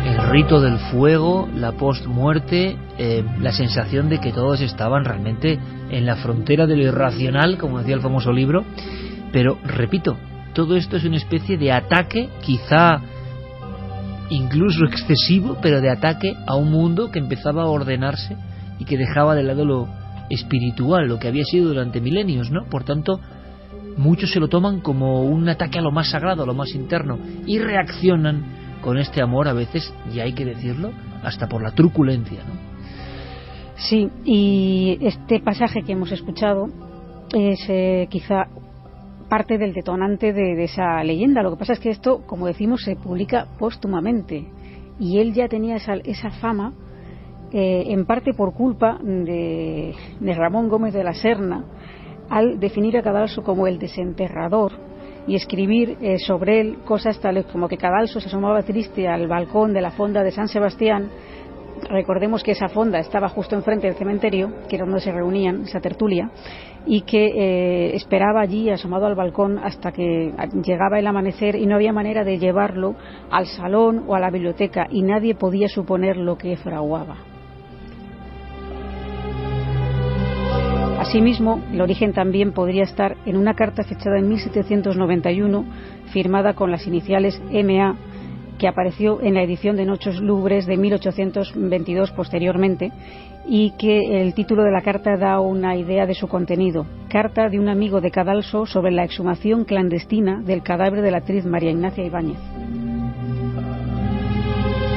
El rito del fuego, la post-muerte, la sensación de que todos estaban realmente en la frontera de lo irracional, como decía el famoso libro. Pero, repito, todo esto es una especie de ataque, quizá incluso excesivo, pero de ataque a un mundo que empezaba a ordenarse y que dejaba de lado lo espiritual, lo que había sido durante milenios, ¿no? Por tanto, muchos se lo toman como un ataque a lo más sagrado, a lo más interno, y reaccionan con este amor a veces, y hay que decirlo, hasta por la truculencia, ¿no? Sí, y este pasaje que hemos escuchado es quizá parte del detonante de esa leyenda. Lo que pasa es que esto, como decimos, se publica póstumamente, y él ya tenía esa fama, en parte por culpa de Ramón Gómez de la Serna, al definir a Cadalso como el desenterrador y escribir sobre él cosas tales como que Cadalso se asomaba triste al balcón de la fonda de San Sebastián. Recordemos que esa fonda estaba justo enfrente del cementerio, que era donde se reunían, esa tertulia, y que esperaba allí asomado al balcón hasta que llegaba el amanecer, y no había manera de llevarlo al salón o a la biblioteca, y nadie podía suponer lo que fraguaba. Asimismo, el origen también podría estar en una carta fechada en 1791, firmada con las iniciales M.A., que apareció en la edición de Noches Lúgubres de 1822 posteriormente, y que el título de la carta da una idea de su contenido. Carta de un amigo de Cadalso sobre la exhumación clandestina del cadáver de la actriz María Ignacia Ibáñez.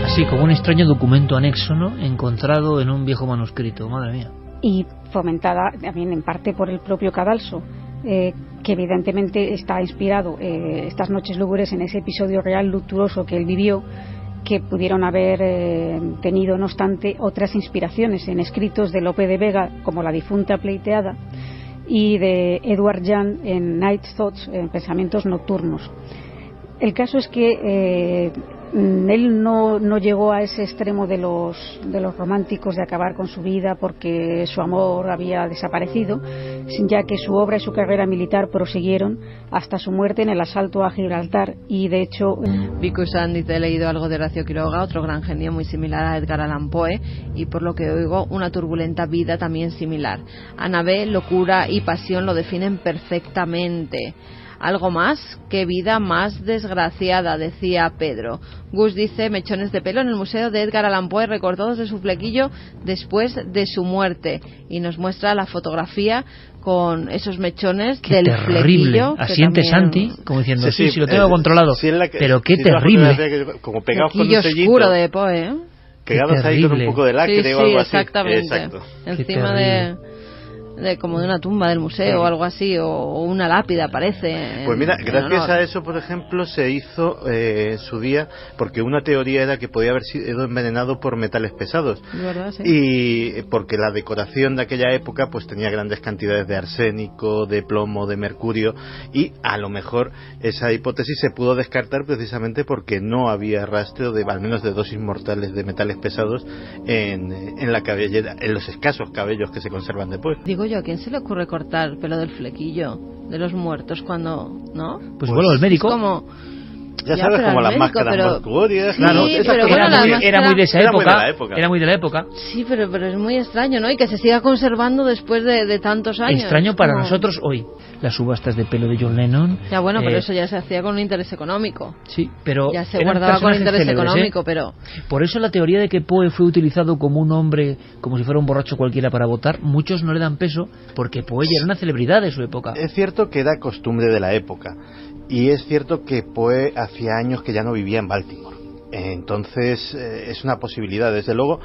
Así como un extraño documento anexo, ¿no?, encontrado en un viejo manuscrito, madre mía. Y fomentada también en parte por el propio Cadalso, que evidentemente está inspirado estas Noches Lúgubres en ese episodio real luctuoso que él vivió, que pudieron haber tenido, no obstante, otras inspiraciones en escritos de Lope de Vega, como La difunta pleiteada, y de Edward Jan en Night Thoughts, en Pensamientos nocturnos. El caso es que él no llegó a ese extremo de los románticos de acabar con su vida porque su amor había desaparecido, ya que su obra y su carrera militar prosiguieron hasta su muerte en el asalto a Gibraltar. Y de hecho, Vico Sanz dice: he leído algo de Horacio Quiroga, otro gran genio muy similar a Edgar Allan Poe, y por lo que oigo, una turbulenta vida también similar. Ana B, locura y pasión lo definen perfectamente. Algo más, qué vida más desgraciada, decía Pedro. Gus dice: mechones de pelo en el museo de Edgar Allan Poe recortados de su flequillo después de su muerte, y nos muestra la fotografía con esos mechones qué del terrible flequillo. Asiente también... Santi, como diciendo, sí, lo tengo controlado, pero qué sí, terrible. Como pegados con flequillo un sellito. oscuro de Poe, ¿eh? quedados ahí con un poco de lacre o algo así. Exactamente. Exacto. Encima de como de una tumba del museo o algo así, o una lápida parece. Pues mira, gracias a eso, por ejemplo, se hizo su día, porque una teoría era que podía haber sido envenenado por metales pesados. ¿Verdad? Sí. Y porque la decoración de aquella época pues tenía grandes cantidades de arsénico, de plomo, de mercurio, y a lo mejor esa hipótesis se pudo descartar precisamente porque no había rastro de, al menos de dosis mortales de metales pesados en la cabellera, en los escasos cabellos que se conservan después. Digo yo, ¿a quién se le ocurre cortar pelo del flequillo de los muertos cuando, no? Pues bueno, el médico. Como... Ya sabes, como las máscaras mortuorias. Claro, sí, pero bueno, era muy de esa época. Era muy de la época. Sí, pero es muy extraño, ¿no? Y que se siga conservando después de tantos años. Extraño para nosotros hoy. Las subastas de pelo de John Lennon. Ya bueno, pero eso ya se hacía con un interés económico. Sí, pero ya se guardaba con interés económico, pero... Por eso la teoría de que Poe fue utilizado como un hombre, como si fuera un borracho cualquiera para votar, muchos no le dan peso porque Poe ya era una celebridad de su época. Es cierto que era costumbre de la época. Y es cierto que Poe hacía años que ya no vivía en Baltimore. Entonces es una posibilidad. Desde luego,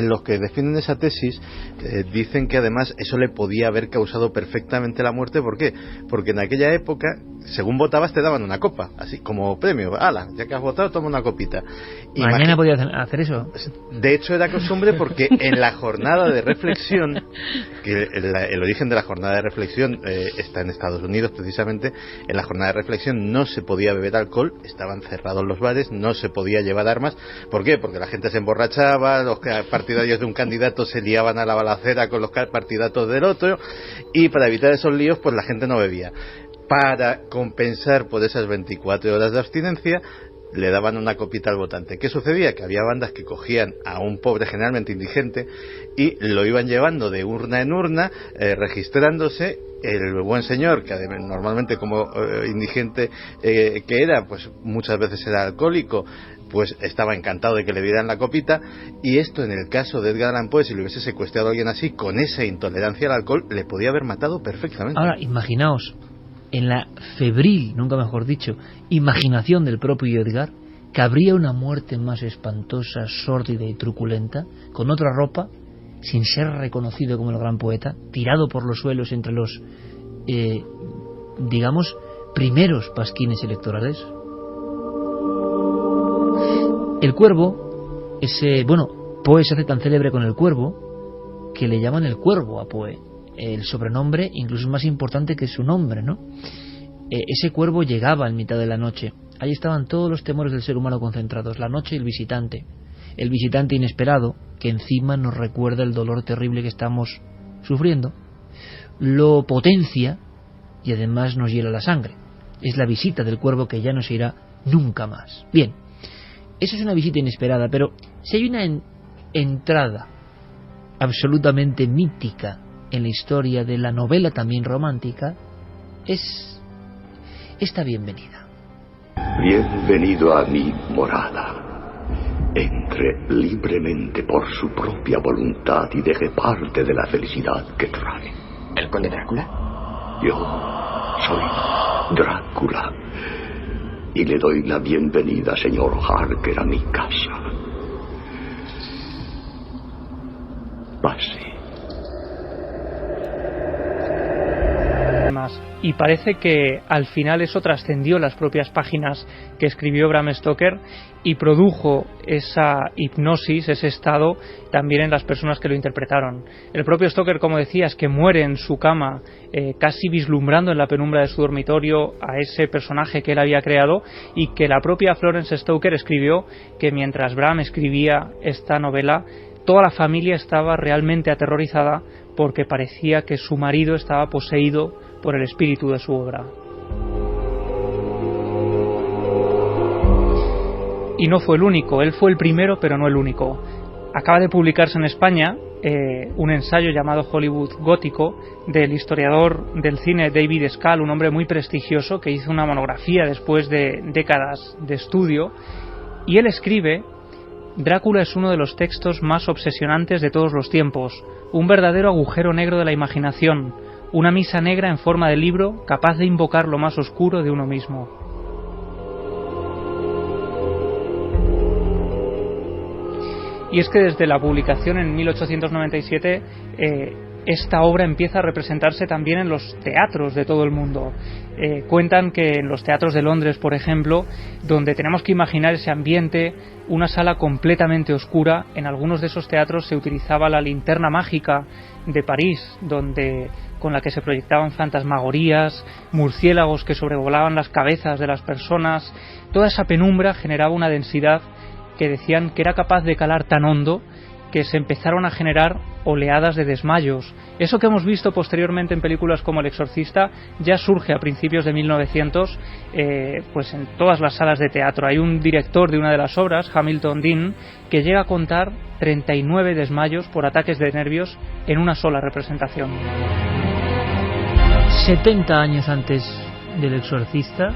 los que defienden esa tesis dicen que además eso le podía haber causado perfectamente la muerte. ¿Por qué? Porque en aquella época, según votabas, te daban una copa, así como premio. ¡Hala! Ya que has votado, toma una copita. ¿Mañana podías hacer eso? De hecho, era costumbre porque en la jornada de reflexión, que el origen de la jornada de reflexión está en Estados Unidos precisamente, en la jornada de reflexión no se podía beber alcohol, estaban cerrados los bares, no se podía llevar armas. ¿Por qué? Porque la gente se emborrachaba, los partidarios de un candidato se liaban a la balacera con los partidarios del otro, y para evitar esos líos pues la gente no bebía. Para compensar por esas 24 horas de abstinencia le daban una copita al votante. ¿Qué sucedía? Que había bandas que cogían a un pobre generalmente indigente y lo iban llevando de urna en urna, registrándose. El buen señor, que normalmente como indigente que era, pues muchas veces era alcohólico, pues estaba encantado de que le dieran la copita. Y esto, en el caso de Edgar Allan Poe, si le hubiese secuestrado a alguien así, con esa intolerancia al alcohol, le podía haber matado perfectamente. Ahora, imaginaos, en la febril, nunca mejor dicho, imaginación del propio Edgar, que habría una muerte más espantosa, sórdida y truculenta, con otra ropa, sin ser reconocido como el gran poeta, tirado por los suelos entre los, digamos, primeros pasquines electorales. El cuervo, Poe se hace tan célebre con el cuervo que le llaman el cuervo a Poe. El sobrenombre incluso es más importante que su nombre, ¿no? Ese cuervo llegaba en mitad de la noche. Ahí estaban todos los temores del ser humano concentrados, la noche y el visitante inesperado, que encima nos recuerda el dolor terrible que estamos sufriendo, lo potencia y además nos hiela la sangre. Es la visita del cuervo que ya no se irá nunca más. Bien, eso es una visita inesperada, pero si hay una entrada absolutamente mítica en la historia de la novela también romántica, es esta bienvenida. Bienvenido a mi morada. Entre libremente por su propia voluntad y deje parte de la felicidad que trae. ¿El conde Drácula? Yo soy Drácula y le doy la bienvenida, señor Harker, a mi casa. Pase. Y parece que al final eso trascendió las propias páginas que escribió Bram Stoker y produjo esa hipnosis, ese estado, también en las personas que lo interpretaron. El propio Stoker, como decías, que muere en su cama, casi vislumbrando en la penumbra de su dormitorio a ese personaje que él había creado, y que la propia Florence Stoker escribió que mientras Bram escribía esta novela, toda la familia estaba realmente aterrorizada porque parecía que su marido estaba poseído por el espíritu de su obra. Y no fue el único, él fue el primero, pero no el único. Acaba de publicarse en España un ensayo llamado Hollywood Gótico del historiador del cine David Skal, un hombre muy prestigioso que hizo una monografía después de décadas de estudio, y él escribe: Drácula es uno de los textos más obsesionantes de todos los tiempos, un verdadero agujero negro de la imaginación, una misa negra en forma de libro capaz de invocar lo más oscuro de uno mismo. y es que desde la publicación en 1897 esta obra empieza a representarse también en los teatros de todo el mundo. Cuentan que en los teatros de Londres, por ejemplo, donde tenemos que imaginar ese ambiente, una sala completamente oscura, en algunos de esos teatros se utilizaba la linterna mágica de París, con la que se proyectaban fantasmagorías, murciélagos que sobrevolaban las cabezas de las personas. Toda esa penumbra generaba una densidad que decían que era capaz de calar tan hondo que se empezaron a generar oleadas de desmayos. Eso que hemos visto posteriormente en películas como El Exorcista ya surge a principios de 1900 pues en todas las salas de teatro. Hay un director de una de las obras, Hamilton Dean, que llega a contar 39 desmayos por ataques de nervios en una sola representación. 70 años antes del Exorcista,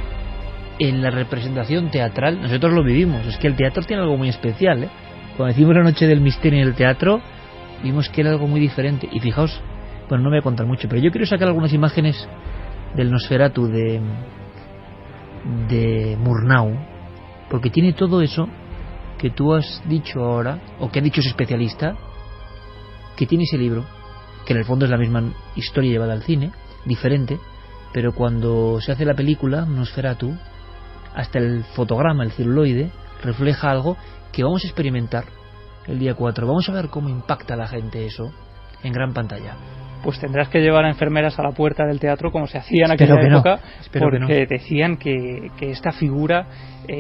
en la representación teatral, nosotros lo vivimos. Es que el teatro tiene algo muy especial, ¿eh? Cuando decimos la noche del misterio en el teatro, vimos que era algo muy diferente. Y fijaos, bueno, no voy a contar mucho, pero yo quiero sacar algunas imágenes del Nosferatu de Murnau, porque tiene todo eso que tú has dicho ahora, o que ha dicho ese especialista, que tiene ese libro, que en el fondo es la misma historia llevada al cine, diferente, pero cuando se hace la película Nosferatu, hasta el fotograma, el celuloide, refleja algo que vamos a experimentar el día 4. Vamos a ver cómo impacta a la gente eso en gran pantalla. Pues tendrás que llevar a enfermeras a la puerta del teatro, como se hacía en aquella época, porque decían que esta figura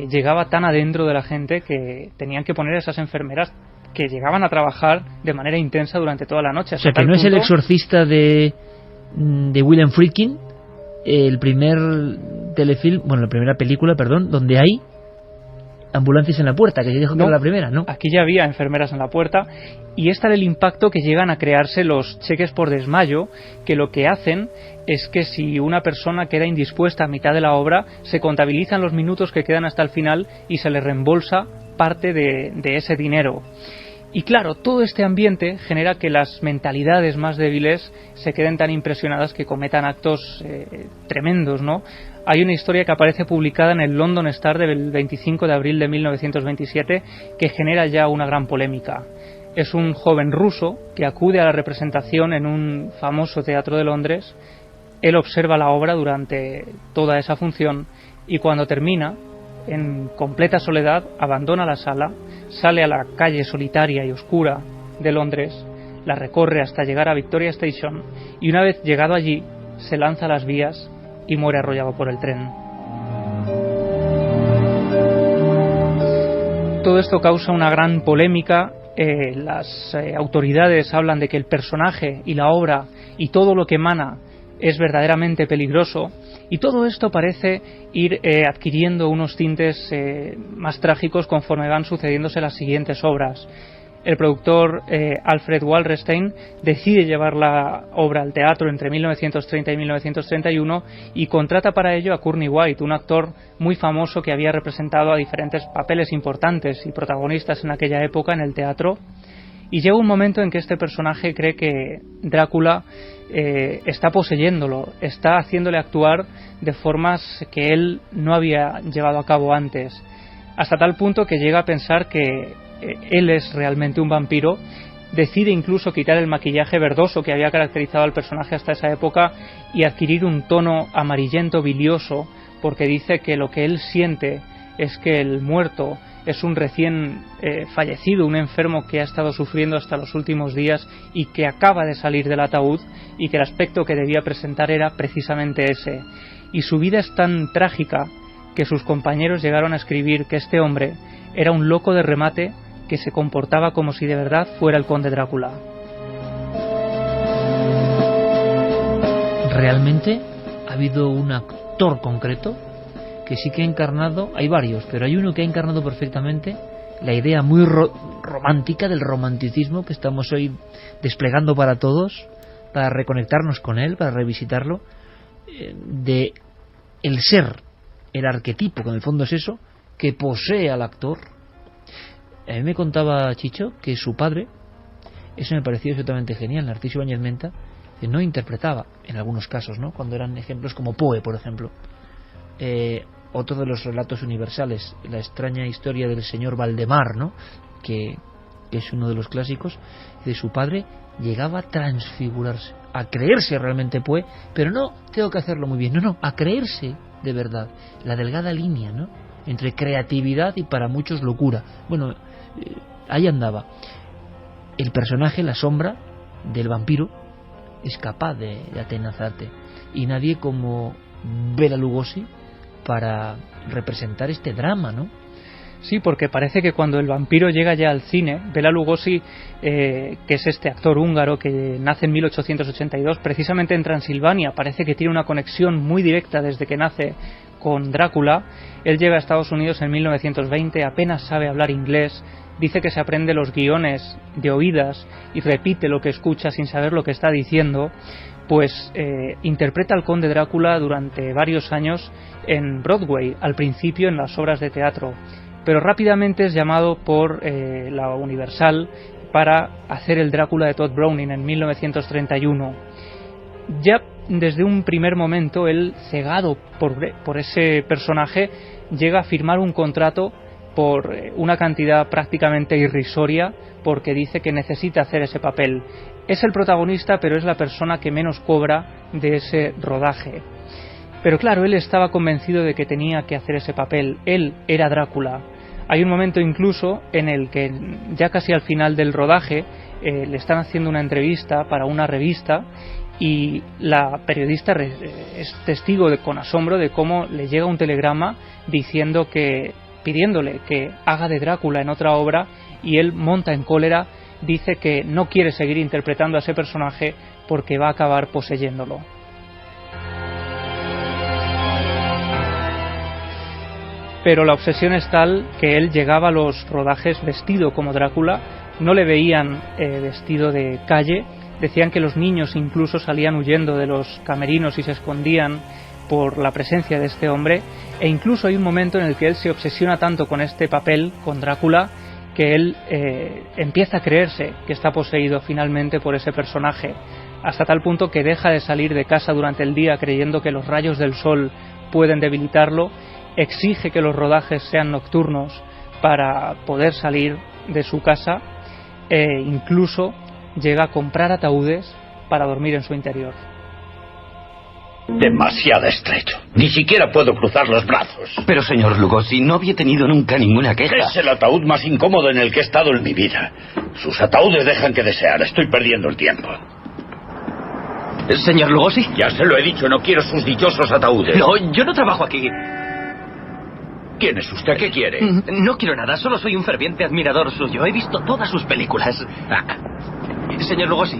llegaba tan adentro de la gente que tenían que poner a esas enfermeras que llegaban a trabajar de manera intensa durante toda la noche. O sea, que no es El Exorcista de William Friedkin, el primer telefilm, bueno, la primera película, perdón, donde hay ambulancias en la puerta, que yo dijo que era la primera, ¿no? Aquí ya había enfermeras en la puerta, y es tal el impacto que llegan a crearse los cheques por desmayo, que lo que hacen es que si una persona queda indispuesta a mitad de la obra, se contabilizan los minutos que quedan hasta el final y se le reembolsa parte de ese dinero. Y claro, todo este ambiente genera que las mentalidades más débiles se queden tan impresionadas que cometan actos tremendos, ¿no? Hay una historia que aparece publicada en el London Star del 25 de abril de 1927 que genera ya una gran polémica. Es un joven ruso que acude a la representación en un famoso teatro de Londres. Él observa la obra durante toda esa función y cuando termina, en completa soledad, abandona la sala, sale a la calle solitaria y oscura de Londres, la recorre hasta llegar a Victoria Station y una vez llegado allí se lanza a las vías y muere arrollado por el tren. Todo esto causa una gran polémica. Las autoridades hablan de que el personaje y la obra y todo lo que emana es verdaderamente peligroso, y todo esto parece ir adquiriendo unos tintes más trágicos conforme van sucediéndose las siguientes obras. El productor Alfred Wallerstein decide llevar la obra al teatro entre 1930 y 1931 y contrata para ello a Courtney White, un actor muy famoso que había representado a diferentes papeles importantes y protagonistas en aquella época en el teatro. Y llega un momento en que este personaje cree que Drácula está poseyéndolo, está haciéndole actuar de formas que él no había llevado a cabo antes, hasta tal punto que llega a pensar que él es realmente un vampiro. Decide incluso quitar el maquillaje verdoso que había caracterizado al personaje hasta esa época y adquirir un tono amarillento bilioso, porque dice que lo que él siente es que el muerto es un recién fallecido, un enfermo que ha estado sufriendo hasta los últimos días y que acaba de salir del ataúd, y que el aspecto que debía presentar era precisamente ese. Y su vida es tan trágica que sus compañeros llegaron a escribir que este hombre era un loco de remate que se comportaba como si de verdad fuera el conde Drácula. Realmente ha habido un actor concreto que sí que ha encarnado, hay varios, pero hay uno que ha encarnado perfectamente la idea muy romántica del romanticismo que estamos hoy desplegando para todos, para reconectarnos con él, para revisitarlo, de el ser, el arquetipo, que en el fondo es eso, que posee al actor. A mí me contaba Chicho que su padre, eso me pareció absolutamente genial, Narciso Ibáñez Menta, que no interpretaba en algunos casos, ¿no? Cuando eran ejemplos como Poe, por ejemplo. Otro de los relatos universales, la extraña historia del señor Valdemar, ¿no? Que que es uno de los clásicos, de su padre llegaba a transfigurarse, a creerse realmente pero no tengo que hacerlo muy bien, no, a creerse de verdad, la delgada línea, ¿no?, entre creatividad y para muchos locura. Bueno, ahí andaba. El personaje, la sombra del vampiro, es capaz de atenazarte, y nadie como Bela Lugosi para representar este drama, ¿no? Sí, porque parece que cuando el vampiro llega ya al cine, Bela Lugosi, que es este actor húngaro que nace en 1882, precisamente en Transilvania, parece que tiene una conexión muy directa desde que nace con Drácula. Él llega a Estados Unidos en 1920, apenas sabe hablar inglés, dice que se aprende los guiones de oídas y repite lo que escucha sin saber lo que está diciendo. Pues interpreta al conde Drácula durante varios años en Broadway, al principio en las obras de teatro, pero rápidamente es llamado por la Universal para hacer el Drácula de Todd Browning en 1931. Ya desde un primer momento, él, cegado por ese personaje, llega a firmar un contrato por una cantidad prácticamente irrisoria, porque dice que necesita hacer ese papel. Es el protagonista, pero es la persona que menos cobra de ese rodaje. Pero claro, él estaba convencido de que tenía que hacer ese papel. Él era Drácula. Hay un momento incluso en el que, ya casi al final del rodaje, le están haciendo una entrevista para una revista, y la periodista es testigo con asombro de cómo le llega un telegrama pidiéndole que haga de Drácula en otra obra, y él monta en cólera, dice que no quiere seguir interpretando a ese personaje porque va a acabar poseyéndolo. Pero la obsesión es tal que él llegaba a los rodajes vestido como Drácula, no le veían vestido de calle, decían que los niños incluso salían huyendo de los camerinos y se escondían por la presencia de este hombre, e incluso hay un momento en el que él se obsesiona tanto con este papel, con Drácula, que él empieza a creerse que está poseído finalmente por ese personaje, hasta tal punto que deja de salir de casa durante el día creyendo que los rayos del sol pueden debilitarlo, exige que los rodajes sean nocturnos para poder salir de su casa, e incluso llega a comprar ataúdes para dormir en su interior. Demasiado estrecho. Ni siquiera puedo cruzar los brazos. Pero, señor Lugosi, no había tenido nunca ninguna queja. Es el ataúd más incómodo en el que he estado en mi vida. Sus ataúdes dejan que desear. Estoy perdiendo el tiempo. ¿Señor Lugosi? Ya se lo he dicho, no quiero sus dichosos ataúdes. No, yo no trabajo aquí. ¿Quién es usted? ¿Qué quiere? No quiero nada, solo soy un ferviente admirador suyo. He visto todas sus películas. Señor Lugosi,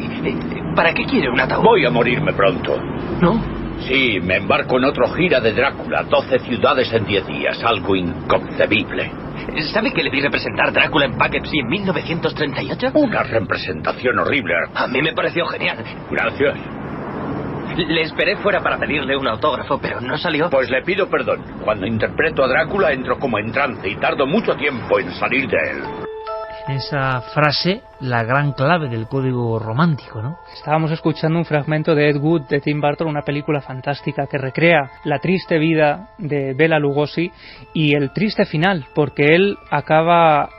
¿para qué quiere un ataúd? Voy a morirme pronto. ¿No? Sí, me embarco en otra gira de Drácula. 12 ciudades en 10 días. Algo inconcebible. ¿Sabe que le vi representar Drácula en Poughkeepsie en 1938? Una representación horrible. A mí me pareció genial. Gracias. Le esperé fuera para pedirle un autógrafo, pero no salió. Pues le pido perdón. Cuando interpreto a Drácula entro como en trance y tardo mucho tiempo en salir de él. En esa frase, la gran clave del código romántico, ¿no? Estábamos escuchando un fragmento de Ed Wood de Tim Burton, una película fantástica que recrea la triste vida de Bela Lugosi y el triste final, porque él acaba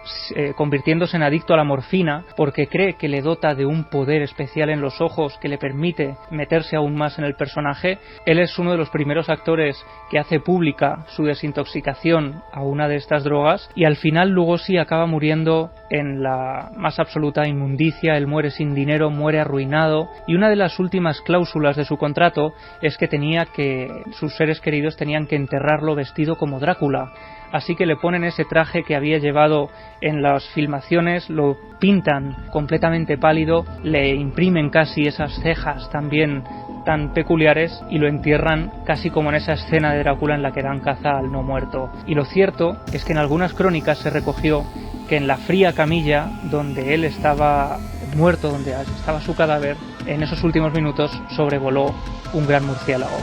convirtiéndose en adicto a la morfina porque cree que le dota de un poder especial en los ojos que le permite meterse aún más en el personaje. Él es uno de los primeros actores que hace pública su desintoxicación a una de estas drogas, y al final Lugosi acaba muriendo en la más absoluta inmundicia. Él muere sin dinero, muere arruinado, y una de las últimas cláusulas de su contrato es que sus seres queridos tenían que enterrarlo vestido como Drácula, así que le ponen ese traje que había llevado en las filmaciones, lo pintan completamente pálido, le imprimen casi esas cejas también tan peculiares y lo entierran casi como en esa escena de Drácula en la que dan caza al no muerto. Y lo cierto es que en algunas crónicas se recogió que en la fría camilla donde él estaba muerto, donde estaba su cadáver, en esos últimos minutos sobrevoló un gran murciélago.